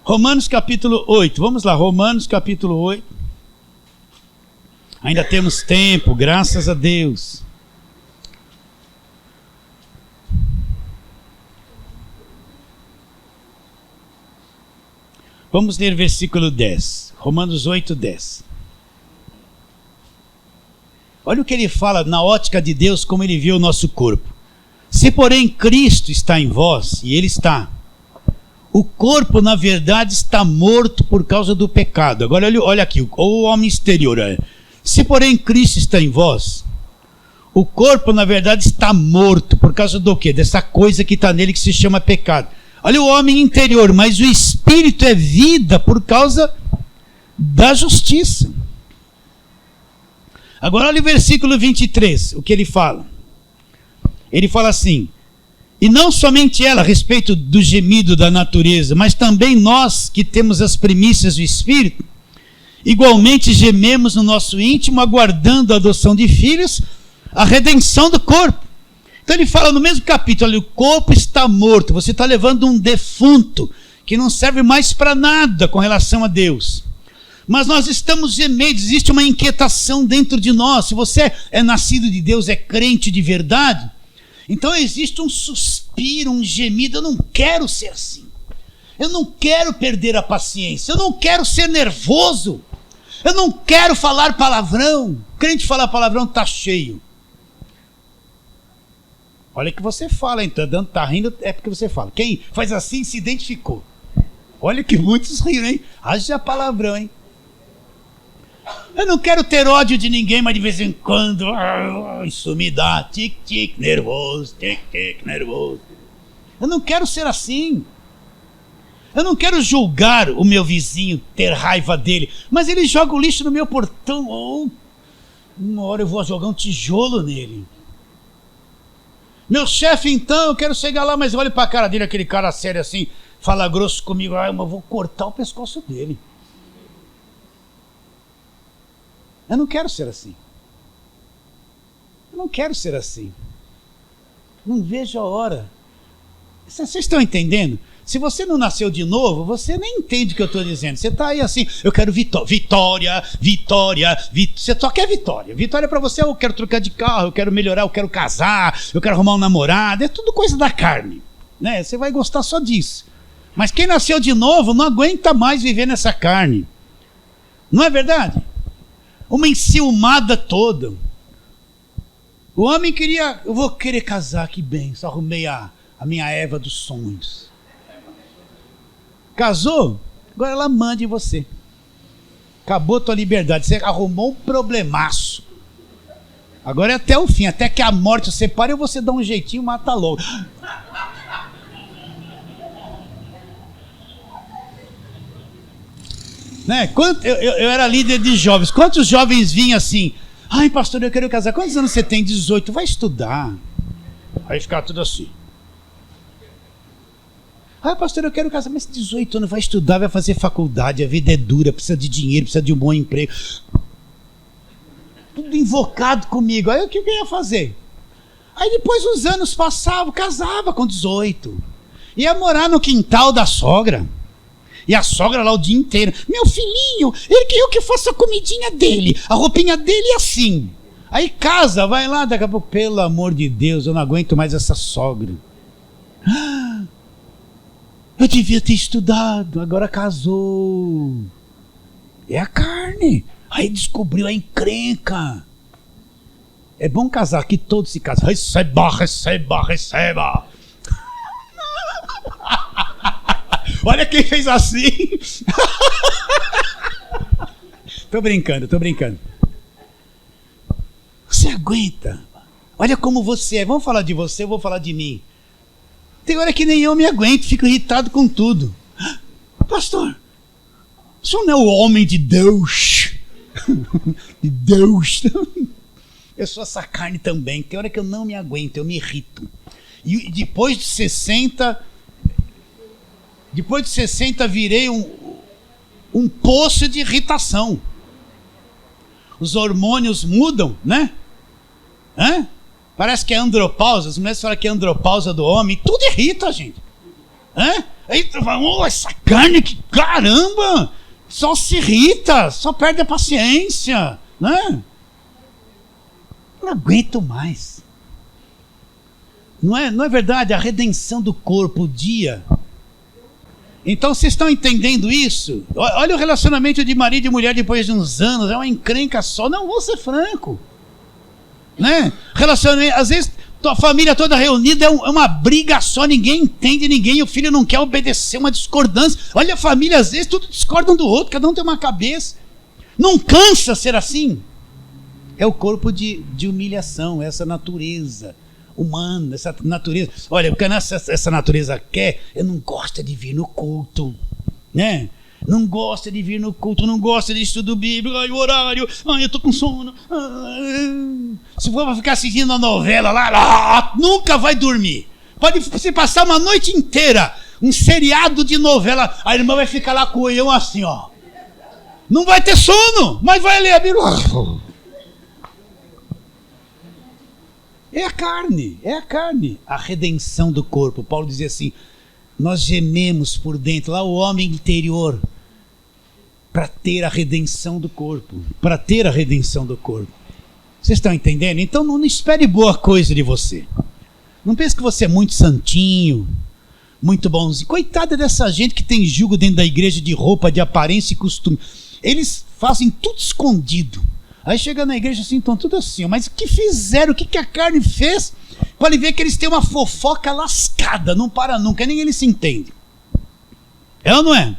[SPEAKER 1] Romanos capítulo 8, vamos lá, Romanos capítulo 8. Ainda temos tempo, graças a Deus. Vamos ler versículo 10. Romanos 8, 10. Olha o que ele fala na ótica de Deus, como ele vê o nosso corpo. Se porém Cristo está em vós, e ele está, o corpo na verdade está morto por causa do pecado. Agora olha aqui, o homem exterior. Se porém Cristo está em vós, o corpo na verdade está morto por causa do quê? Dessa coisa que está nele que se chama pecado. Olha o homem interior, mas o espírito é vida por causa da justiça. Agora olha o versículo 23, o que ele fala. Ele fala assim: e não somente ela a respeito do gemido da natureza, mas também nós que temos as primícias do Espírito, igualmente gememos no nosso íntimo, aguardando a adoção de filhos, a redenção do corpo. Então ele fala no mesmo capítulo, olha, o corpo está morto, você está levando um defunto, que não serve mais para nada com relação a Deus. Mas nós estamos gemendo, existe uma inquietação dentro de nós. Se você é nascido de Deus, é crente de verdade, então existe um suspiro, um gemido. Eu não quero ser assim. Eu não quero perder a paciência. Eu não quero ser nervoso. Eu não quero falar palavrão. Crente falar palavrão está cheio. Olha que você fala, então, tá rindo, é porque você fala. Quem faz assim se identificou. Olha que muitos riram, hein? Haja palavrão, hein? Eu não quero ter ódio de ninguém, mas de vez em quando, isso me dá tic-tic nervoso, tic-tic nervoso. Eu não quero ser assim. Eu não quero julgar o meu vizinho, ter raiva dele, mas ele joga o lixo no meu portão. Uma hora eu vou jogar um tijolo nele. Meu chefe, então, eu quero chegar lá, mas olha para a cara dele, aquele cara sério assim, fala grosso comigo, mas eu vou cortar o pescoço dele. Eu não quero ser assim. Eu não quero ser assim. Não vejo a hora. Vocês estão entendendo? Se você não nasceu de novo, você nem entende o que eu estou dizendo. Você está aí assim, eu quero vitória. Você só quer vitória. Vitória para você, eu quero trocar de carro, eu quero melhorar, eu quero casar, eu quero arrumar um namorado. É tudo coisa da carne, né? Você vai gostar só disso. Mas quem nasceu de novo não aguenta mais viver nessa carne. Não é verdade? Uma enciumada toda. O homem queria, eu vou querer casar, que bem, só arrumei a minha Eva dos sonhos. Casou? Agora ela manda em você. Acabou a tua liberdade, você arrumou um problemaço. Agora é até o fim, até que a morte você separe, ou você dá um jeitinho e mata logo. Né? Eu era líder de jovens. Quantos jovens vinham assim? Ai, pastor, eu quero casar. Quantos anos você tem? 18. Vai estudar. Aí ficava tudo assim. Ai, pastor, eu quero casar. Mas 18 anos, vai estudar, vai fazer faculdade. A vida é dura, precisa de dinheiro, precisa de um bom emprego. Tudo invocado comigo. Aí o que eu ia fazer? Aí depois os anos passavam, casava com 18. Ia morar no quintal da sogra. E a sogra lá o dia inteiro. Meu filhinho, eu que faço a comidinha dele. A roupinha dele é assim. Aí casa, vai lá, daqui a pouco, pelo amor de Deus, eu não aguento mais essa sogra. Eu devia ter estudado, agora casou. É a carne. Aí descobriu a encrenca. É bom casar, que todos se casam. Receba, receba, receba. Olha quem fez assim. Tô brincando. Você aguenta. Olha como você é. Vamos falar de você, eu vou falar de mim. Tem hora que nem eu me aguento, fico irritado com tudo. Pastor, o senhor não é o homem de Deus? De Deus. Eu sou essa carne também. Tem hora que eu não me aguento, eu me irrito. E depois de 60 virei um poço de irritação. Os hormônios mudam, né? Parece que é andropausa. As mulheres falam que é andropausa do homem. Tudo irrita a gente. Aí tu fala, essa carne, que caramba! Só se irrita, só perde a paciência, né? Não aguento mais. Não é verdade? A redenção do corpo, o dia. Então vocês estão entendendo isso? Olha o relacionamento de marido e mulher depois de uns anos. É uma encrenca só. Não, vou ser franco. Né? Relacionamento, às vezes tua família toda reunida é uma briga só. Ninguém entende ninguém. O filho não quer obedecer, uma discordância. Olha a família, às vezes tudo discorda um do outro. Cada um tem uma cabeça. Não cansa ser assim. É o corpo de humilhação, essa natureza humana, essa natureza. Olha, o que essa natureza quer, eu não gosto de vir no culto, né? Não gosta de vir no culto, não gosta de estudo bíblico, o horário, eu tô com sono. Se for ficar assistindo a novela lá, nunca vai dormir. Pode se passar uma noite inteira, um seriado de novela, a irmã vai ficar lá com o olhão assim, ó. Não vai ter sono, mas vai ler a Bíblia. É a carne, a redenção do corpo. Paulo dizia assim, nós gememos por dentro, lá o homem interior, para ter a redenção do corpo, Vocês estão entendendo? Então não espere boa coisa de você. Não pense que você é muito santinho, muito bonzinho. Coitada dessa gente que tem julgo dentro da igreja de roupa, de aparência e costume. Eles fazem tudo escondido. Aí chega na igreja assim, estão tudo assim, mas o que fizeram, o que a carne fez? Pode ver que eles têm uma fofoca lascada, não para nunca, nem eles se entendem. É ou não é?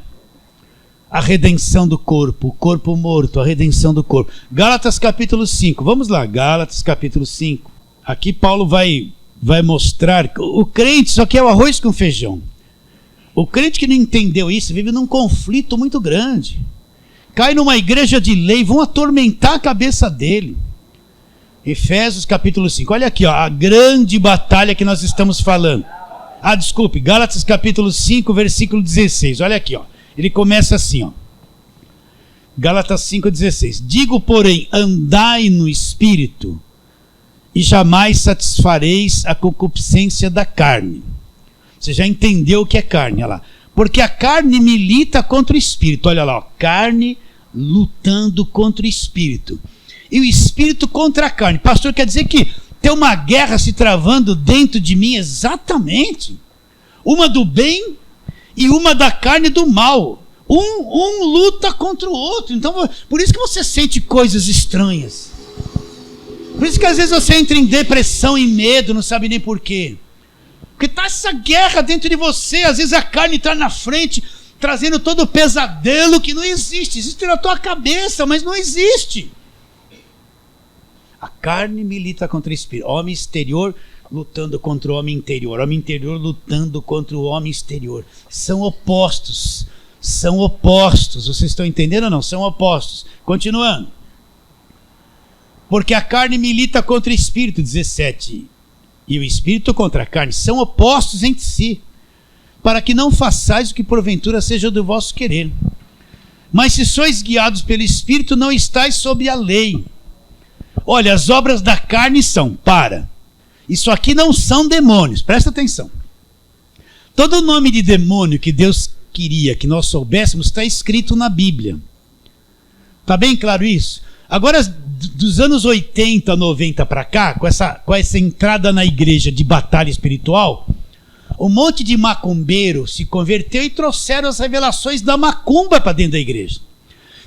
[SPEAKER 1] A redenção do corpo, o corpo morto, a redenção do corpo. Gálatas capítulo 5, vamos lá, Gálatas capítulo 5. Aqui Paulo vai mostrar, o crente só quer o arroz com feijão. O crente que não entendeu isso vive num conflito muito grande. Cai numa igreja de lei, vão atormentar a cabeça dele. Efésios capítulo 5, olha aqui, ó, a grande batalha que nós estamos falando. Desculpe, Gálatas capítulo 5, versículo 16, olha aqui, ó. Ele começa assim, ó. Gálatas 5,16. Digo, porém, andai no Espírito, e jamais satisfareis a concupiscência da carne. Você já entendeu o que é carne, olha lá. Porque a carne milita contra o Espírito, olha lá, ó, carne lutando contra o Espírito. E o Espírito contra a carne. Pastor, quer dizer que tem uma guerra se travando dentro de mim? Exatamente. Uma do bem e uma da carne e do mal. Um luta contra o outro. Então, por isso que você sente coisas estranhas. Por isso que às vezes você entra em depressão e medo, não sabe nem por quê. Porque está essa guerra dentro de você. Às vezes a carne está na frente, trazendo todo o pesadelo que não existe. Existe na tua cabeça, mas não existe. A carne milita contra o Espírito. Homem exterior lutando contra o homem interior. Homem interior lutando contra o homem exterior. São opostos. São opostos. Vocês estão entendendo ou não? São opostos. Continuando. Porque a carne milita contra o Espírito, 17. E o Espírito contra a carne são opostos entre si, para que não façais o que porventura seja do vosso querer. Mas se sois guiados pelo Espírito, não estáis sob a lei. Olha, as obras da carne são, isso aqui não são demônios, presta atenção. Todo nome de demônio que Deus queria que nós soubéssemos está escrito na Bíblia. Está bem claro isso? Agora, dos anos 80, 90 para cá, com essa entrada na igreja de batalha espiritual, um monte de macumbeiro se converteu e trouxeram as revelações da macumba para dentro da igreja.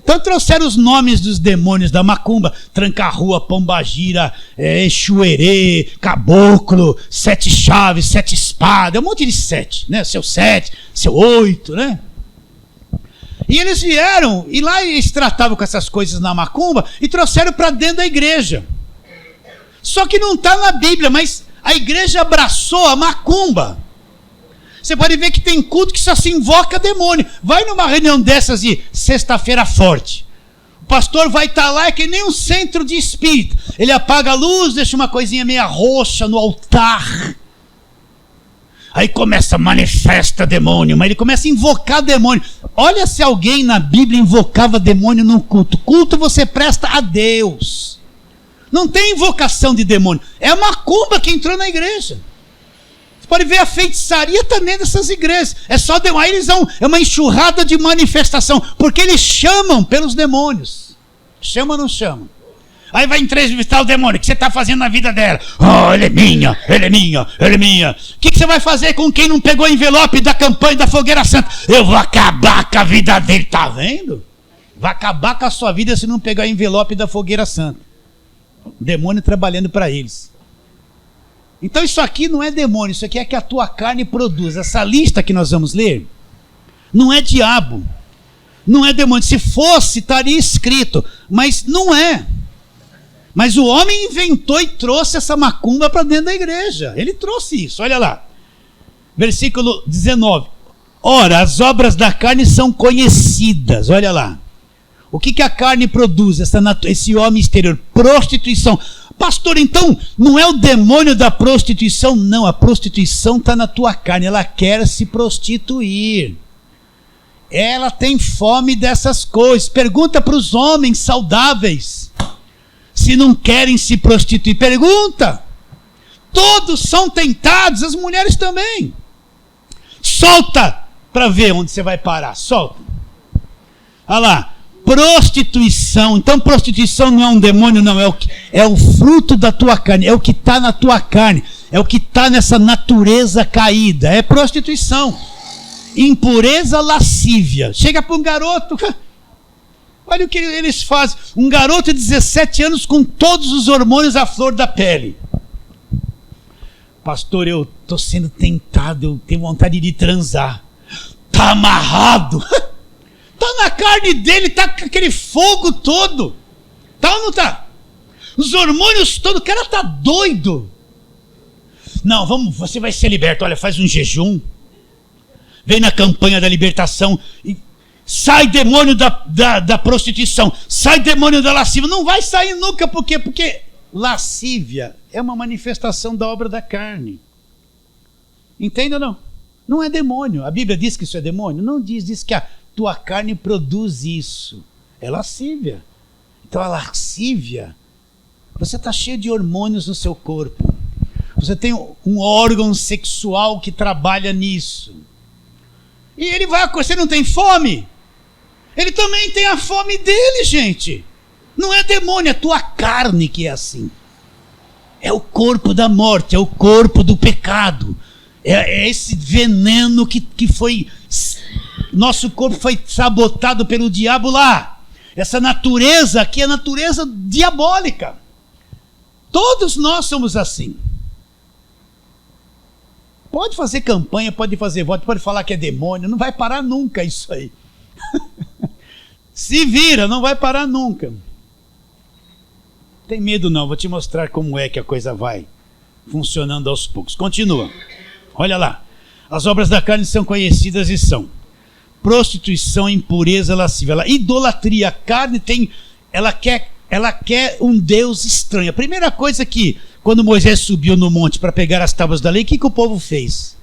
[SPEAKER 1] Então trouxeram os nomes dos demônios da macumba: tranca-rua, pombagira, exuerê, caboclo, 7 chaves, 7 espadas, um monte de 7, né? Seu 7, seu 8, né? E eles vieram, e lá eles tratavam com essas coisas na macumba e trouxeram para dentro da igreja. Só que não está na Bíblia, mas a igreja abraçou a macumba. Você pode ver que tem culto que só se invoca demônio. Vai numa reunião dessas de sexta-feira forte. O pastor vai estar lá, é que nem um centro de espírito. Ele apaga a luz, deixa uma coisinha meia roxa no altar. Aí começa, manifesta demônio, mas ele começa a invocar demônio. Olha se alguém na Bíblia invocava demônio no culto. Culto você presta a Deus. Não tem invocação de demônio. É a macumba que entrou na igreja. Pode ver, a feitiçaria também dessas igrejas. É só demônio. Aí eles vão, é uma enxurrada de manifestação, porque eles chamam pelos demônios. Chama ou não chama? Aí vai entrevistar o demônio. O que você está fazendo na vida dela? Oh, ele é minha, ele é minha, ele é minha. O que você vai fazer com quem não pegou o envelope da campanha da Fogueira Santa? Eu vou acabar com a vida dele. Tá vendo? Vai acabar com a sua vida se não pegar o envelope da Fogueira Santa. O demônio trabalhando para eles. Então isso aqui não é demônio, isso aqui é que a tua carne produz. Essa lista que nós vamos ler não é diabo, não é demônio. Se fosse, estaria escrito, mas não é. Mas o homem inventou e trouxe essa macumba para dentro da igreja. Ele trouxe isso, olha lá. Versículo 19. Ora, as obras da carne são conhecidas, olha lá. O que a carne produz, esse homem exterior? Prostituição. Pastor, então, não é o demônio da prostituição? Não, a prostituição está na tua carne, ela quer se prostituir. Ela tem fome dessas coisas. Pergunta para os homens saudáveis se não querem se prostituir. Pergunta. Todos são tentados, as mulheres também. Solta para ver onde você vai parar, solta. Olha lá. Prostituição. Então prostituição não é um demônio, não, é o fruto da tua carne, é o que está na tua carne, é o que está nessa natureza caída, é prostituição. Impureza lascívia. Chega para um garoto, olha o que eles fazem, um garoto de 17 anos com todos os hormônios à flor da pele. Pastor, eu estou sendo tentado, eu tenho vontade de transar. Está amarrado. Está na carne dele, está com aquele fogo todo. Está ou não está? Os hormônios todos, o cara está doido. Não, você vai ser liberto. Olha, faz um jejum. Vem na campanha da libertação. E sai demônio da prostituição. Sai demônio da lascívia. Não vai sair nunca, por quê? Porque lascívia é uma manifestação da obra da carne. Entende ou não? Não é demônio. A Bíblia diz que isso é demônio? Não diz, diz que a tua carne produz isso. É lascívia. Então a lascívia, você está cheio de hormônios no seu corpo. Você tem um órgão sexual que trabalha nisso. E ele vai, você não tem fome? Ele também tem a fome dele, gente. Não é demônio, é tua carne que é assim. É o corpo da morte, é o corpo do pecado. É esse veneno que foi... Nosso corpo foi sabotado pelo diabo lá. Essa natureza aqui é natureza diabólica. Todos nós somos assim. Pode fazer campanha, pode fazer voto, pode falar que é demônio, não vai parar nunca isso aí. Se vira, não vai parar nunca. Tem medo não, vou te mostrar como é que a coisa vai funcionando aos poucos. Continua. Olha lá. As obras da carne são conhecidas e são prostituição, impureza, lascívia, idolatria. A carne tem, ela quer um Deus estranho. A primeira coisa que, quando Moisés subiu no monte para pegar as tábuas da lei, o que o povo fez?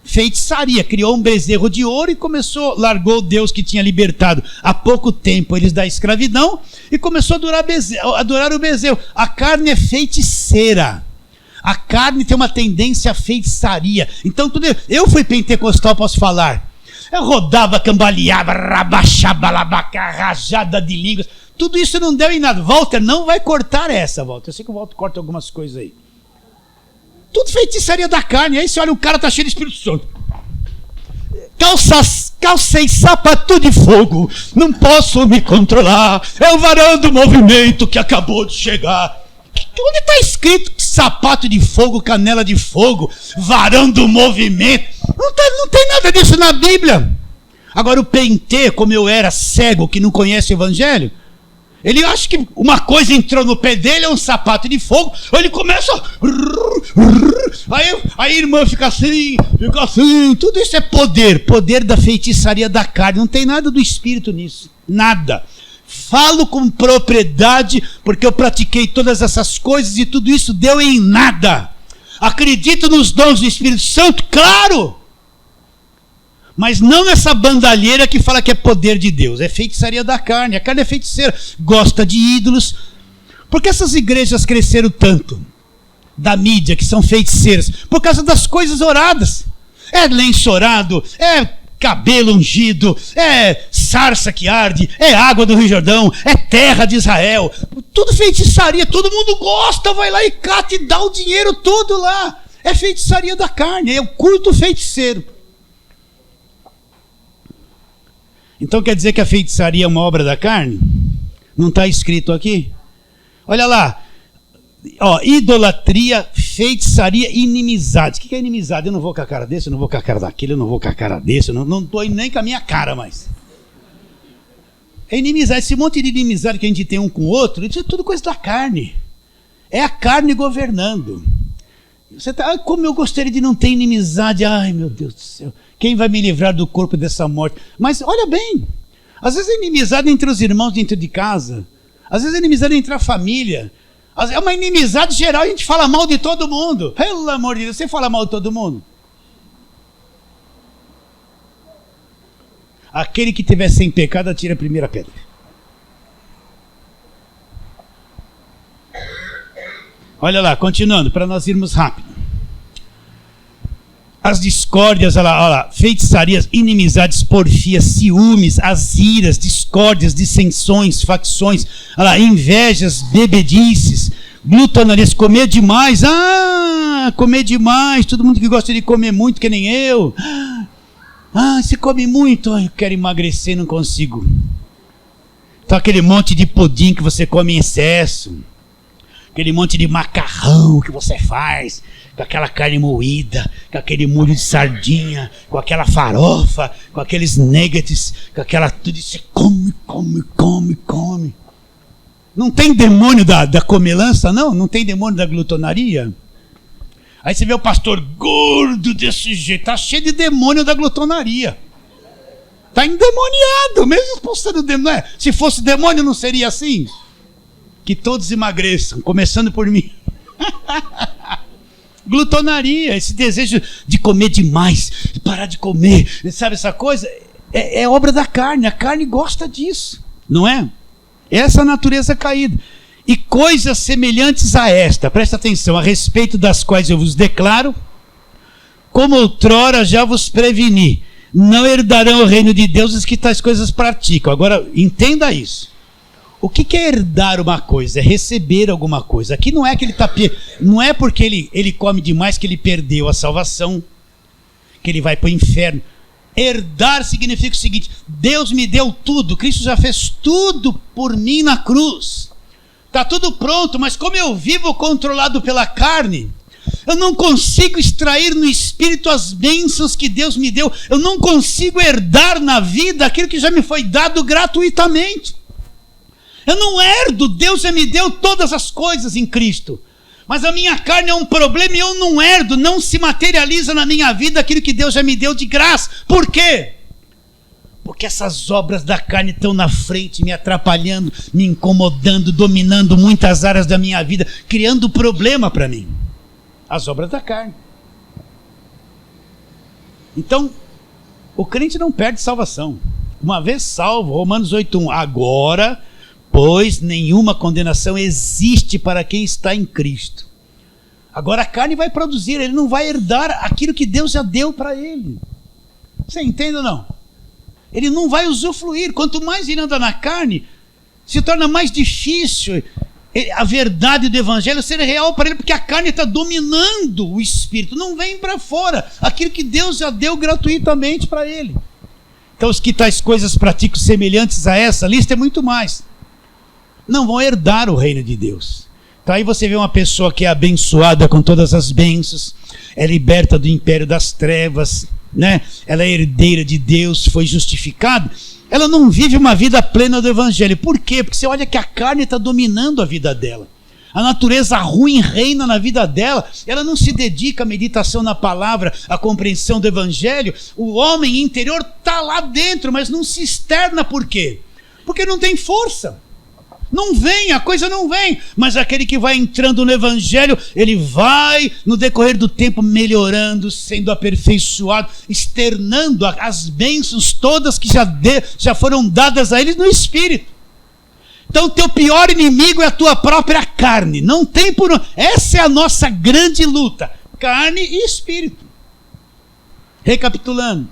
[SPEAKER 1] Feitiçaria, criou um bezerro de ouro e largou o Deus que tinha libertado há pouco tempo eles da escravidão e começou a adorar o bezerro. A carne é feiticeira. A carne tem uma tendência à feitiçaria. Então, eu fui pentecostal, posso falar. Eu rodava, cambaleava, rabaxabalabacá, rajada de línguas. Tudo isso não deu em nada. Walter não vai cortar essa, Walter. Eu sei que o Walter corta algumas coisas aí. Tudo feitiçaria da carne. Aí você olha, o cara tá cheio de Espírito Santo. Calcei sapato de fogo, não posso me controlar. É o varão do movimento que acabou de chegar. Onde está escrito sapato de fogo, canela de fogo, varão do movimento? Não tem nada disso na Bíblia. Agora o Pentê, como eu era cego, que não conhece o Evangelho, ele acha que uma coisa entrou no pé dele, é um sapato de fogo, aí ele começa... Aí a irmã fica assim, tudo isso é poder da feitiçaria da carne, não tem nada do Espírito nisso, nada. Falo com propriedade, porque eu pratiquei todas essas coisas e tudo isso deu em nada. Acredito nos dons do Espírito Santo, claro, mas não nessa bandalheira que fala que é poder de Deus, é feitiçaria da carne. A carne é feiticeira, gosta de ídolos. Por que essas igrejas cresceram tanto? Da mídia, que são feiticeiras, por causa das coisas oradas. É lenço orado, é cabelo ungido, é sarça que arde, é água do Rio Jordão, é terra de Israel. Tudo feitiçaria, todo mundo gosta, vai lá e cata e dá o dinheiro todo lá. É feitiçaria da carne, é o culto feiticeiro. Então quer dizer que a feitiçaria é uma obra da carne? Não está escrito aqui? Olha lá. Ó, idolatria, feitiçaria, inimizade. O que é inimizade? Eu não vou com a cara desse, eu não vou com a cara daquele, eu não vou com a cara desse, eu não estou nem com a minha cara mais. É inimizade, esse monte de inimizade que a gente tem um com o outro, isso é tudo coisa da carne. É a carne governando. Você tá, como eu gostaria de não ter inimizade, ai meu Deus do céu, quem vai me livrar do corpo dessa morte? Mas olha bem, às vezes é inimizade entre os irmãos dentro de casa, às vezes é inimizade entre a família, é uma inimizade geral, a gente fala mal de todo mundo. Pelo amor de Deus, você fala mal de todo mundo? Aquele que tiver sem pecado, atira a primeira pedra. Olha lá, continuando, para nós irmos rápido. As discórdias, olha lá, feitiçarias, inimizades, porfias, ciúmes, as iras, discórdias, dissensões, facções, olha lá, invejas, bebedices, glutonarias, comer demais. Comer demais, todo mundo que gosta de comer muito, que nem eu. Se come muito, eu quero emagrecer, não consigo. Então aquele monte de pudim que você come em excesso, aquele monte de macarrão que você faz, com aquela carne moída, com aquele molho de sardinha, com aquela farofa, com aqueles nuggets, com aquela tudo isso, você come. Não tem demônio da comelança, não? Não tem demônio da glutonaria? Aí você vê o pastor gordo desse jeito, tá cheio de demônio da glutonaria. Tá endemoniado, mesmo expulsando demônio. Se fosse demônio não seria assim? Que todos emagreçam, começando por mim. Glutonaria, esse desejo de comer demais, de parar de comer, sabe essa coisa? É obra da carne, a carne gosta disso, não é? Essa natureza caída. E coisas semelhantes a esta, presta atenção, a respeito das quais eu vos declaro, como outrora já vos preveni, não herdarão o reino de Deus os que tais coisas praticam. Agora, entenda isso. O que é herdar uma coisa? É receber alguma coisa. Aqui não é que ele está... Não é porque ele come demais que ele perdeu a salvação, que ele vai para o inferno. Herdar significa o seguinte: Deus me deu tudo, Cristo já fez tudo por mim na cruz. Está tudo pronto, mas como eu vivo controlado pela carne, eu não consigo extrair no Espírito as bênçãos que Deus me deu. Eu não consigo herdar na vida aquilo que já me foi dado gratuitamente. Eu não herdo, Deus já me deu todas as coisas em Cristo. Mas a minha carne é um problema e eu não herdo, não se materializa na minha vida aquilo que Deus já me deu de graça. Por quê? Porque essas obras da carne estão na frente, me atrapalhando, me incomodando, dominando muitas áreas da minha vida, criando problema para mim. As obras da carne. Então, o crente não perde salvação. Uma vez salvo, Romanos 8:1, agora... pois nenhuma condenação existe para quem está em Cristo. Agora a carne vai produzir, ele não vai herdar aquilo que Deus já deu para ele. Você entende ou não? Ele não vai usufruir. Quanto mais ele anda na carne, se torna mais difícil a verdade do evangelho ser real para ele, porque a carne está dominando o espírito. Não vem para fora aquilo que Deus já deu gratuitamente para ele. Então os que tais coisas praticam semelhantes a essa lista é muito mais. Não vão herdar o reino de Deus. Então aí você vê uma pessoa que é abençoada com todas as bênçãos, é liberta do império das trevas, né? Ela é herdeira de Deus, foi justificada. Ela não vive uma vida plena do evangelho. Por quê? Porque você olha que a carne está dominando a vida dela. A natureza ruim reina na vida dela. Ela não se dedica à meditação na palavra, à compreensão do evangelho. O homem interior está lá dentro, mas não se externa. Por quê? Porque não tem força. Não vem, a coisa não vem. Mas aquele que vai entrando no evangelho, ele vai no decorrer do tempo melhorando, sendo aperfeiçoado, externando as bênçãos todas que já foram dadas a ele no espírito. Então o teu pior inimigo é a tua própria carne. Não tem por onde. Essa é a nossa grande luta. Carne e espírito. Recapitulando.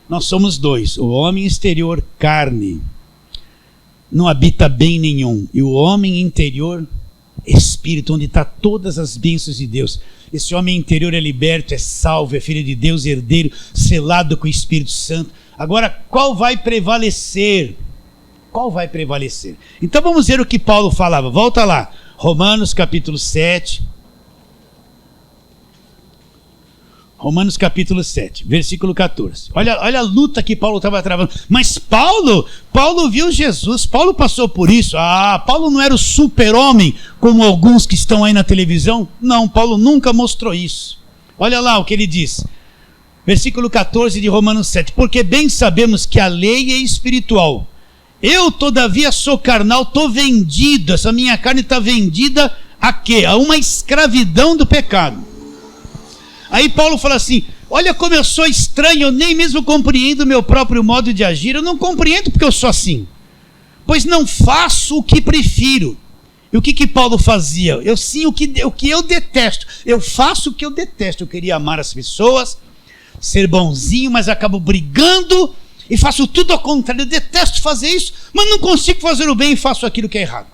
[SPEAKER 1] Nós somos dois. O homem exterior, carne, não habita bem nenhum. E o homem interior, espírito, onde está todas as bênçãos de Deus. Esse homem interior é liberto, é salvo, é filho de Deus, herdeiro, selado com o Espírito Santo. Agora, qual vai prevalecer? Qual vai prevalecer? Então vamos ver o que Paulo falava. Volta lá. Romanos capítulo 7. Romanos capítulo 7, versículo 14. Olha a luta que Paulo estava travando. Mas Paulo viu Jesus, Paulo passou por isso. Paulo não era o super-homem, como alguns que estão aí na televisão. Não, Paulo nunca mostrou isso. Olha lá o que ele diz. Versículo 14 de Romanos 7. Porque bem sabemos que a lei é espiritual. Eu, todavia, sou carnal, estou vendido. Essa minha carne está vendida a quê? A uma escravidão do pecado. Aí Paulo fala assim, olha como eu sou estranho, eu nem mesmo compreendo o meu próprio modo de agir. Eu não compreendo porque eu sou assim. Pois não faço o que prefiro. E o que Paulo fazia? O que eu detesto. Eu faço o que eu detesto. Eu queria amar as pessoas, ser bonzinho, mas acabo brigando e faço tudo ao contrário. Eu detesto fazer isso, mas não consigo fazer o bem e faço aquilo que é errado.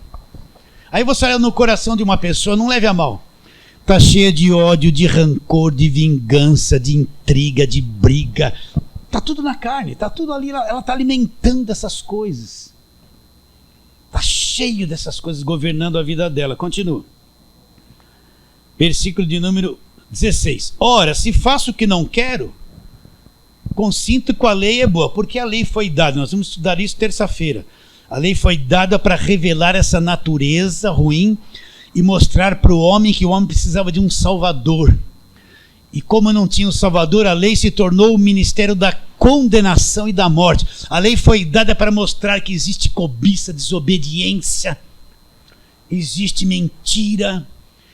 [SPEAKER 1] Aí você olha no coração de uma pessoa, não leve a mal. Está cheia de ódio, de rancor, de vingança, de intriga, de briga. Está tudo na carne, está tudo ali. Ela está alimentando essas coisas. Está cheio dessas coisas governando a vida dela. Continua. Versículo de número 16. Ora, se faço o que não quero, consinto que a lei é boa. Porque a lei foi dada, nós vamos estudar isso terça-feira. A lei foi dada para revelar essa natureza ruim e mostrar para o homem que o homem precisava de um salvador. E como não tinha um salvador, a lei se tornou o ministério da condenação e da morte. A lei foi dada para mostrar que existe cobiça, desobediência, existe mentira,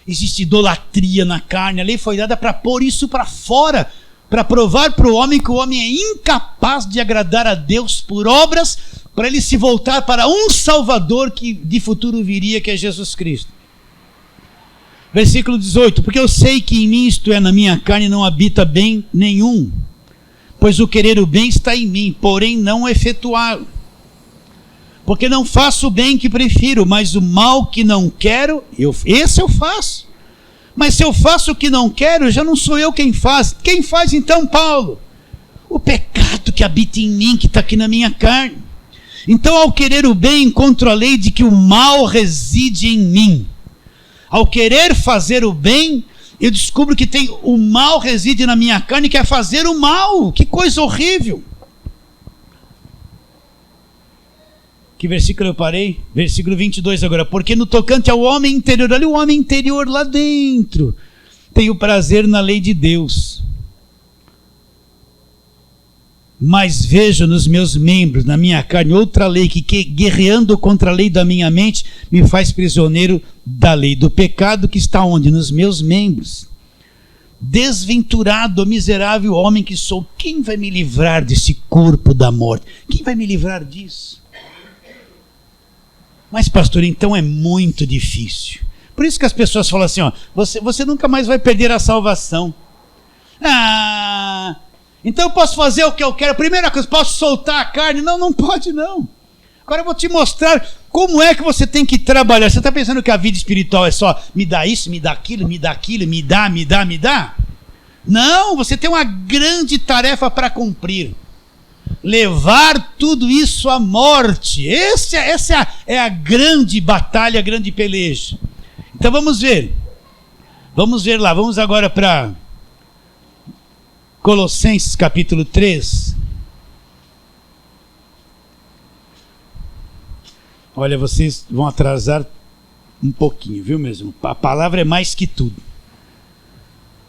[SPEAKER 1] existe idolatria na carne. A lei foi dada para pôr isso para fora, para provar para o homem que o homem é incapaz de agradar a Deus por obras, para ele se voltar para um salvador que de futuro viria, que é Jesus Cristo. Versículo 18, porque eu sei que em mim, isto é, na minha carne, não habita bem nenhum, pois o querer o bem está em mim, porém não efetuá-lo. Porque não faço o bem que prefiro, mas o mal que não quero, esse eu faço. Mas se eu faço o que não quero, já não sou eu quem faz. Quem faz então, Paulo? O pecado que habita em mim, que está aqui na minha carne. Então, ao querer o bem, encontro a lei de que o mal reside em mim. Ao querer fazer o bem, eu descubro que o mal reside na minha carne, que é fazer o mal. Que coisa horrível. Que versículo eu parei? Versículo 22 agora. Porque no tocante ao homem interior, olha o homem interior lá dentro, tem o prazer na lei de Deus. Mas vejo nos meus membros, na minha carne, outra lei que guerreando contra a lei da minha mente, me faz prisioneiro da lei do pecado que está onde? Nos meus membros. Desventurado, miserável homem que sou, quem vai me livrar desse corpo da morte? Quem vai me livrar disso? Mas pastor, então é muito difícil. Por isso que as pessoas falam assim, ó, você nunca mais vai perder a salvação. Então eu posso fazer o que eu quero. Primeira coisa, posso soltar a carne? Não, não pode não. Agora eu vou te mostrar como é que você tem que trabalhar. Você está pensando que a vida espiritual é só me dá isso, me dá aquilo, me dá aquilo, me dá, me dá, me dá? Não, você tem uma grande tarefa para cumprir. Levar tudo isso à morte. Essa é a grande batalha, a grande peleja. Então vamos ver. Vamos ver lá. Vamos agora para Colossenses capítulo 3. Olha, vocês vão atrasar um pouquinho, viu mesmo? A palavra é mais que tudo.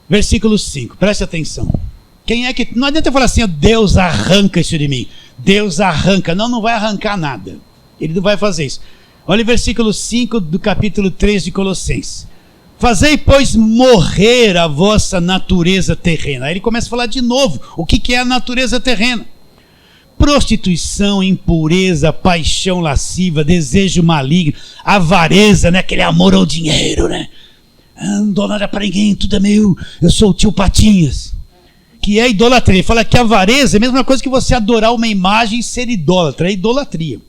[SPEAKER 1] Versículo 5, preste atenção. Quem é que... Não adianta falar assim, Deus arranca isso de mim. Deus arranca. Não, não vai arrancar nada. Ele não vai fazer isso. Olha o versículo 5 do capítulo 3 de Colossenses. Fazei, pois, morrer a vossa natureza terrena. Aí ele começa a falar de novo. O que é a natureza terrena? Prostituição, impureza, paixão lasciva, desejo maligno, avareza, né? Aquele amor ao dinheiro, né? Não dou nada para ninguém, tudo é meu, eu sou o tio Patinhas. Que é idolatria. Ele fala que avareza é a mesma coisa que você adorar uma imagem e ser idólatra, é idolatria.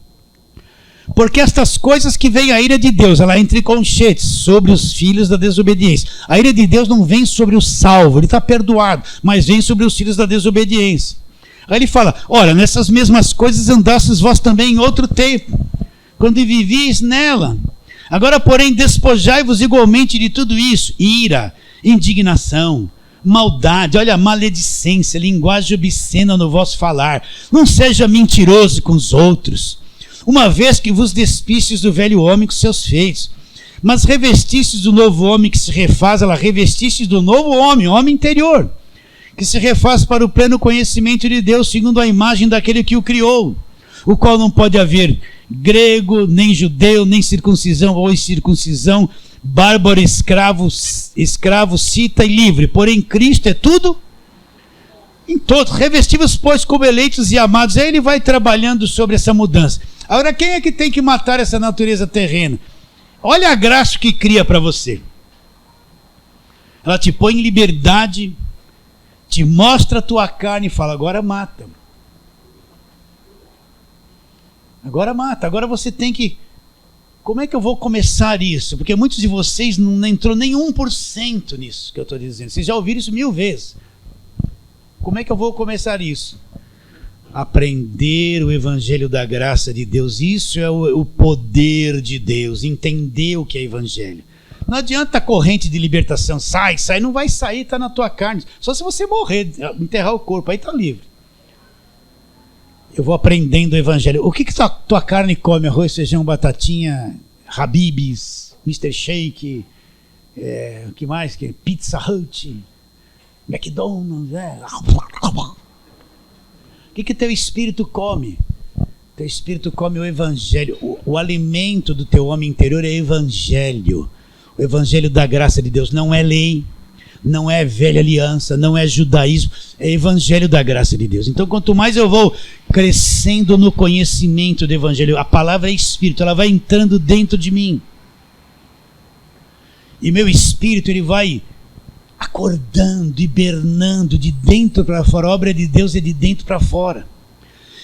[SPEAKER 1] Porque estas coisas que vem a ira de Deus, ela entra em conchetes sobre os filhos da desobediência. A ira de Deus não vem sobre o salvo, ele está perdoado, mas vem sobre os filhos da desobediência. Aí ele fala, olha, nessas mesmas coisas andastes vós também em outro tempo, quando vivíeis nela. Agora, porém, despojai-vos igualmente de tudo isso, ira, indignação, maldade, olha, maledicência, linguagem obscena no vosso falar. Não seja mentiroso com os outros, uma vez que vos despistes do velho homem com seus feitos, mas revestistes do novo homem que se refaz, ela revestistes do novo homem, homem interior, que se refaz para o pleno conhecimento de Deus, segundo a imagem daquele que o criou, o qual não pode haver grego, nem judeu, nem circuncisão ou incircuncisão, bárbaro, escravo, cita e livre, porém Cristo é tudo em todos. Revestivos, pois, como eleitos e amados. Aí ele vai trabalhando sobre essa mudança. Agora, quem é que tem que matar essa natureza terrena? Olha a graça que cria para você. Ela te põe em liberdade, te mostra a tua carne e fala, agora mata. Agora mata, agora você tem que... Como é que eu vou começar isso? Porque muitos de vocês não entrou nem 1% nisso que eu estou dizendo. Vocês já ouviram isso 1000 vezes. Como é que eu vou começar isso? Aprender o evangelho da graça de Deus. Isso é o poder de Deus. Entender o que é evangelho. Não adianta a corrente de libertação. Sai, não vai sair, está na tua carne. Só se você morrer, enterrar o corpo, aí está livre. Eu vou aprendendo o evangelho. O que tua carne come? Arroz, feijão, batatinha, Habib's, Mr. Shake, o que mais? Pizza Hut, McDonald's. O que teu espírito come? Teu espírito come o evangelho. O alimento do teu homem interior é evangelho. O evangelho da graça de Deus. Não é lei, não é velha aliança, não é judaísmo, é evangelho da graça de Deus. Então, quanto mais eu vou crescendo no conhecimento do evangelho, a palavra é espírito, ela vai entrando dentro de mim. E meu espírito, ele vai acordando, hibernando de dentro para fora. A obra de Deus é de dentro para fora.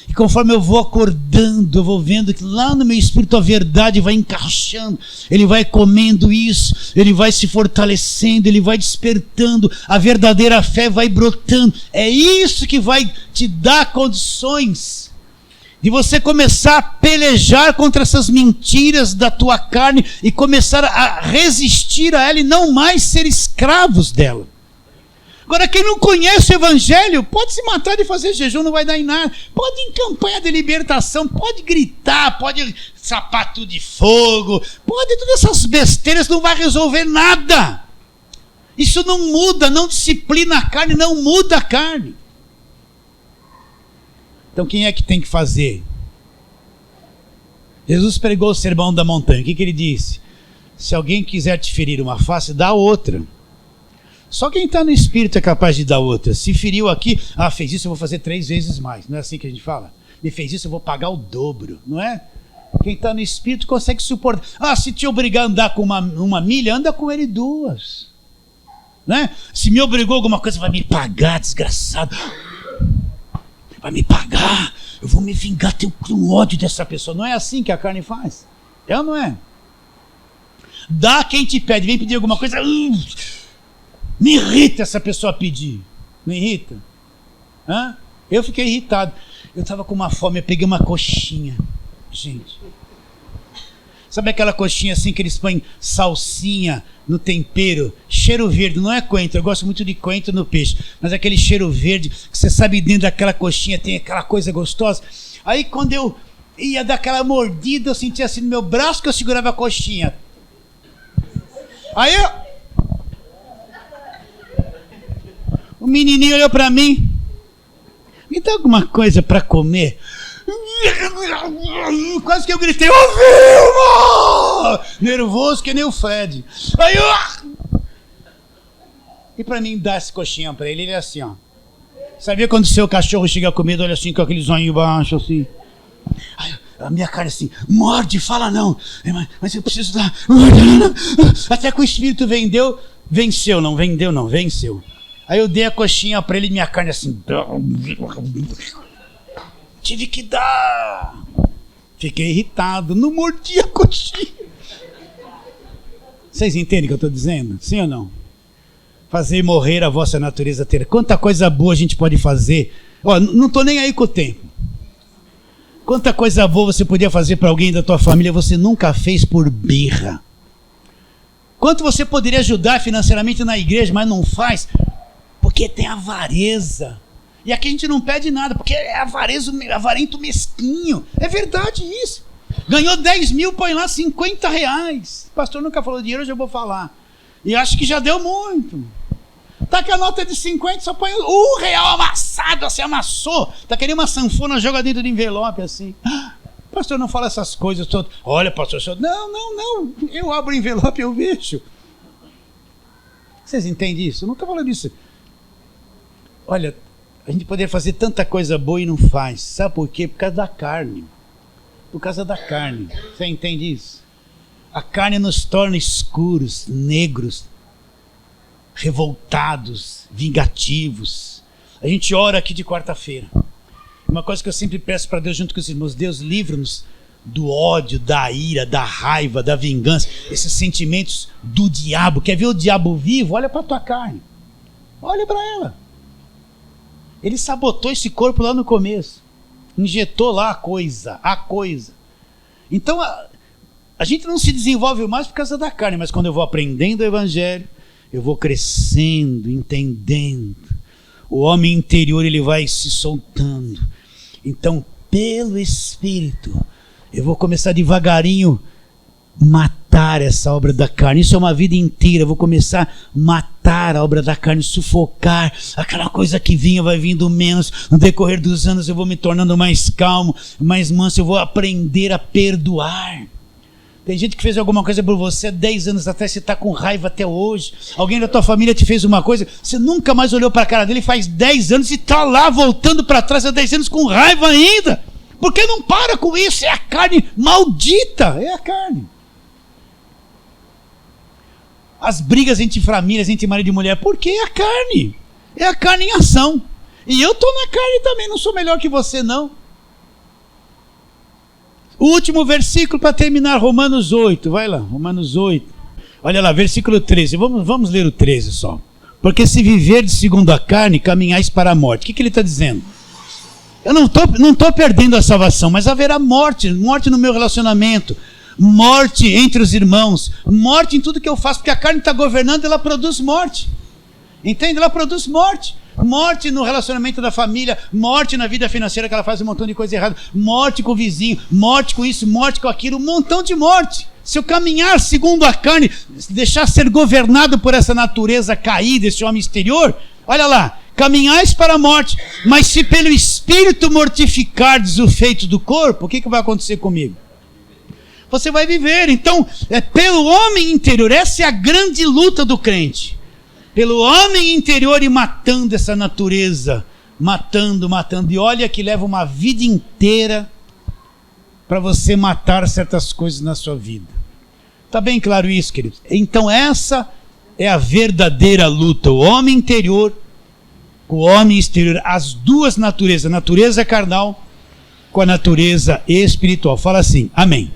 [SPEAKER 1] E conforme eu vou acordando, eu vou vendo que lá no meu espírito a verdade vai encaixando, ele vai comendo isso, ele vai se fortalecendo, ele vai despertando, a verdadeira fé vai brotando. É isso que vai te dar condições de você começar a pelejar contra essas mentiras da tua carne e começar a resistir a ela e não mais ser escravos dela. Agora, quem não conhece o evangelho, pode se matar de fazer jejum, não vai dar em nada. Pode ir em campanha de libertação, pode gritar, pode sapato de fogo, pode todas essas besteiras, não vai resolver nada. Isso não muda, não disciplina a carne, não muda a carne. Então quem é que tem que fazer? Jesus pregou o sermão da montanha. O que ele disse? Se alguém quiser te ferir uma face, dá outra. Só quem está no espírito é capaz de dar outra. Se feriu aqui, fez isso, eu vou fazer 3 vezes mais. Não é assim que a gente fala? Me fez isso, eu vou pagar o dobro. Não é? Quem está no espírito consegue suportar. Se te obrigar a andar com uma milha, anda com ele 2. Né? Se me obrigou a alguma coisa, vai me pagar, desgraçado. vai me pagar, eu vou me vingar, tenho um ódio dessa pessoa. Não é assim que a carne faz? É ou não é? Dá quem te pede, vem pedir alguma coisa, me irrita essa pessoa pedir. Não irrita? Hã? Eu fiquei irritado. Eu estava com uma fome, eu peguei uma coxinha. Gente, sabe aquela coxinha assim que eles põem salsinha no tempero, cheiro verde, não é coentro, eu gosto muito de coentro no peixe, mas aquele cheiro verde, que você sabe dentro daquela coxinha tem aquela coisa gostosa. Aí quando eu ia dar aquela mordida, eu sentia assim no meu braço que eu segurava a coxinha. Aí o menininho olhou pra mim, me dá alguma coisa pra comer. Quase que eu gritei, ô Vilma! Nervoso que nem o Fred. Aí e pra mim dar essa coxinha pra ele, ele é assim, ó. Sabia quando o seu cachorro chega a comida, olha assim com aquele zoinho baixo, assim. Aí, a minha cara assim, morde, fala não. Mas eu preciso dar. Até que o espírito venceu. Aí eu dei a coxinha pra ele e minha carne assim. Tive que dar. Fiquei irritado, não mordi a coxinha. Vocês entendem o que eu estou dizendo? Sim ou não? Fazer morrer a vossa natureza ter. Quanta coisa boa a gente pode fazer. Ó, não estou nem aí com o tempo. Quanta coisa boa você podia fazer para alguém da tua família, você nunca fez por birra. Quanto você poderia ajudar financeiramente na igreja, mas não faz, porque tem avareza. E aqui a gente não pede nada, porque é avarento mesquinho. É verdade isso. Ganhou 10 mil, põe lá 50 reais. O pastor nunca falou dinheiro, hoje eu vou falar. E acho que já deu muito. Tá com a nota de 50, só põe R$1 amassado, assim, amassou. Tá querendo uma sanfona, joga dentro de envelope, assim. O pastor não fala essas coisas todas. Olha, pastor, não. Eu abro o envelope e eu vejo. Vocês entendem isso? Eu não estou falando disso. Olha, a gente poderia fazer tanta coisa boa e não faz. Sabe por quê? Por causa da carne. Por causa da carne. Você entende isso? A carne nos torna escuros, negros, revoltados, vingativos. A gente ora aqui de quarta-feira. Uma coisa que eu sempre peço para Deus junto com os irmãos: Deus, livra-nos do ódio, da ira, da raiva, da vingança, esses sentimentos do diabo. Quer ver o diabo vivo? Olha para a tua carne. Olha para ela. Ele sabotou esse corpo lá no começo. Injetou lá a coisa. Então a gente não se desenvolve mais por causa da carne, mas quando eu vou aprendendo o evangelho, eu vou crescendo, entendendo. O homem interior, ele vai se soltando. Então, pelo Espírito, eu vou começar devagarinho matar essa obra da carne. Isso é uma vida inteira. Eu vou começar a matar a obra da carne, sufocar. Aquela coisa que vinha vai vindo menos. No decorrer dos anos eu vou me tornando mais calmo, mais manso. Eu vou aprender a perdoar. Tem gente que fez alguma coisa por você 10 anos atrás, você está com raiva até hoje. Alguém da tua família te fez uma coisa, você nunca mais olhou para a cara dele faz 10 anos e está lá voltando para trás há 10 anos com raiva ainda. Por que não para com isso? É a carne maldita, é a carne. As brigas entre famílias, entre marido e mulher, porque é a carne. É a carne em ação. E eu estou na carne também, não sou melhor que você não. O último versículo para terminar, Romanos 8, vai lá, Romanos 8. Olha lá, versículo 13, vamos ler o 13 só. Porque se viverdes segundo a carne, caminhais para a morte. O que ele está dizendo? Eu não estou perdendo a salvação, mas haverá morte no meu relacionamento, morte entre os irmãos, morte em tudo que eu faço, porque a carne está governando, ela produz morte. Entende? Ela produz morte. Morte no relacionamento da família, morte na vida financeira, que ela faz um montão de coisa errada, morte com o vizinho, morte com isso, morte com aquilo, um montão de morte. Se eu caminhar segundo a carne, deixar ser governado por essa natureza caída, esse homem exterior, olha lá, caminhais para a morte, mas se pelo Espírito mortificardes o feito do corpo, o que vai acontecer comigo? Você vai viver. Então, é pelo homem interior, essa é a grande luta do crente. Pelo homem interior e matando essa natureza, matando, e olha que leva uma vida inteira para você matar certas coisas na sua vida. Está bem claro isso, queridos? Então essa é a verdadeira luta, o homem interior com o homem exterior, as duas naturezas, a natureza carnal com a natureza espiritual. Fala assim, amém.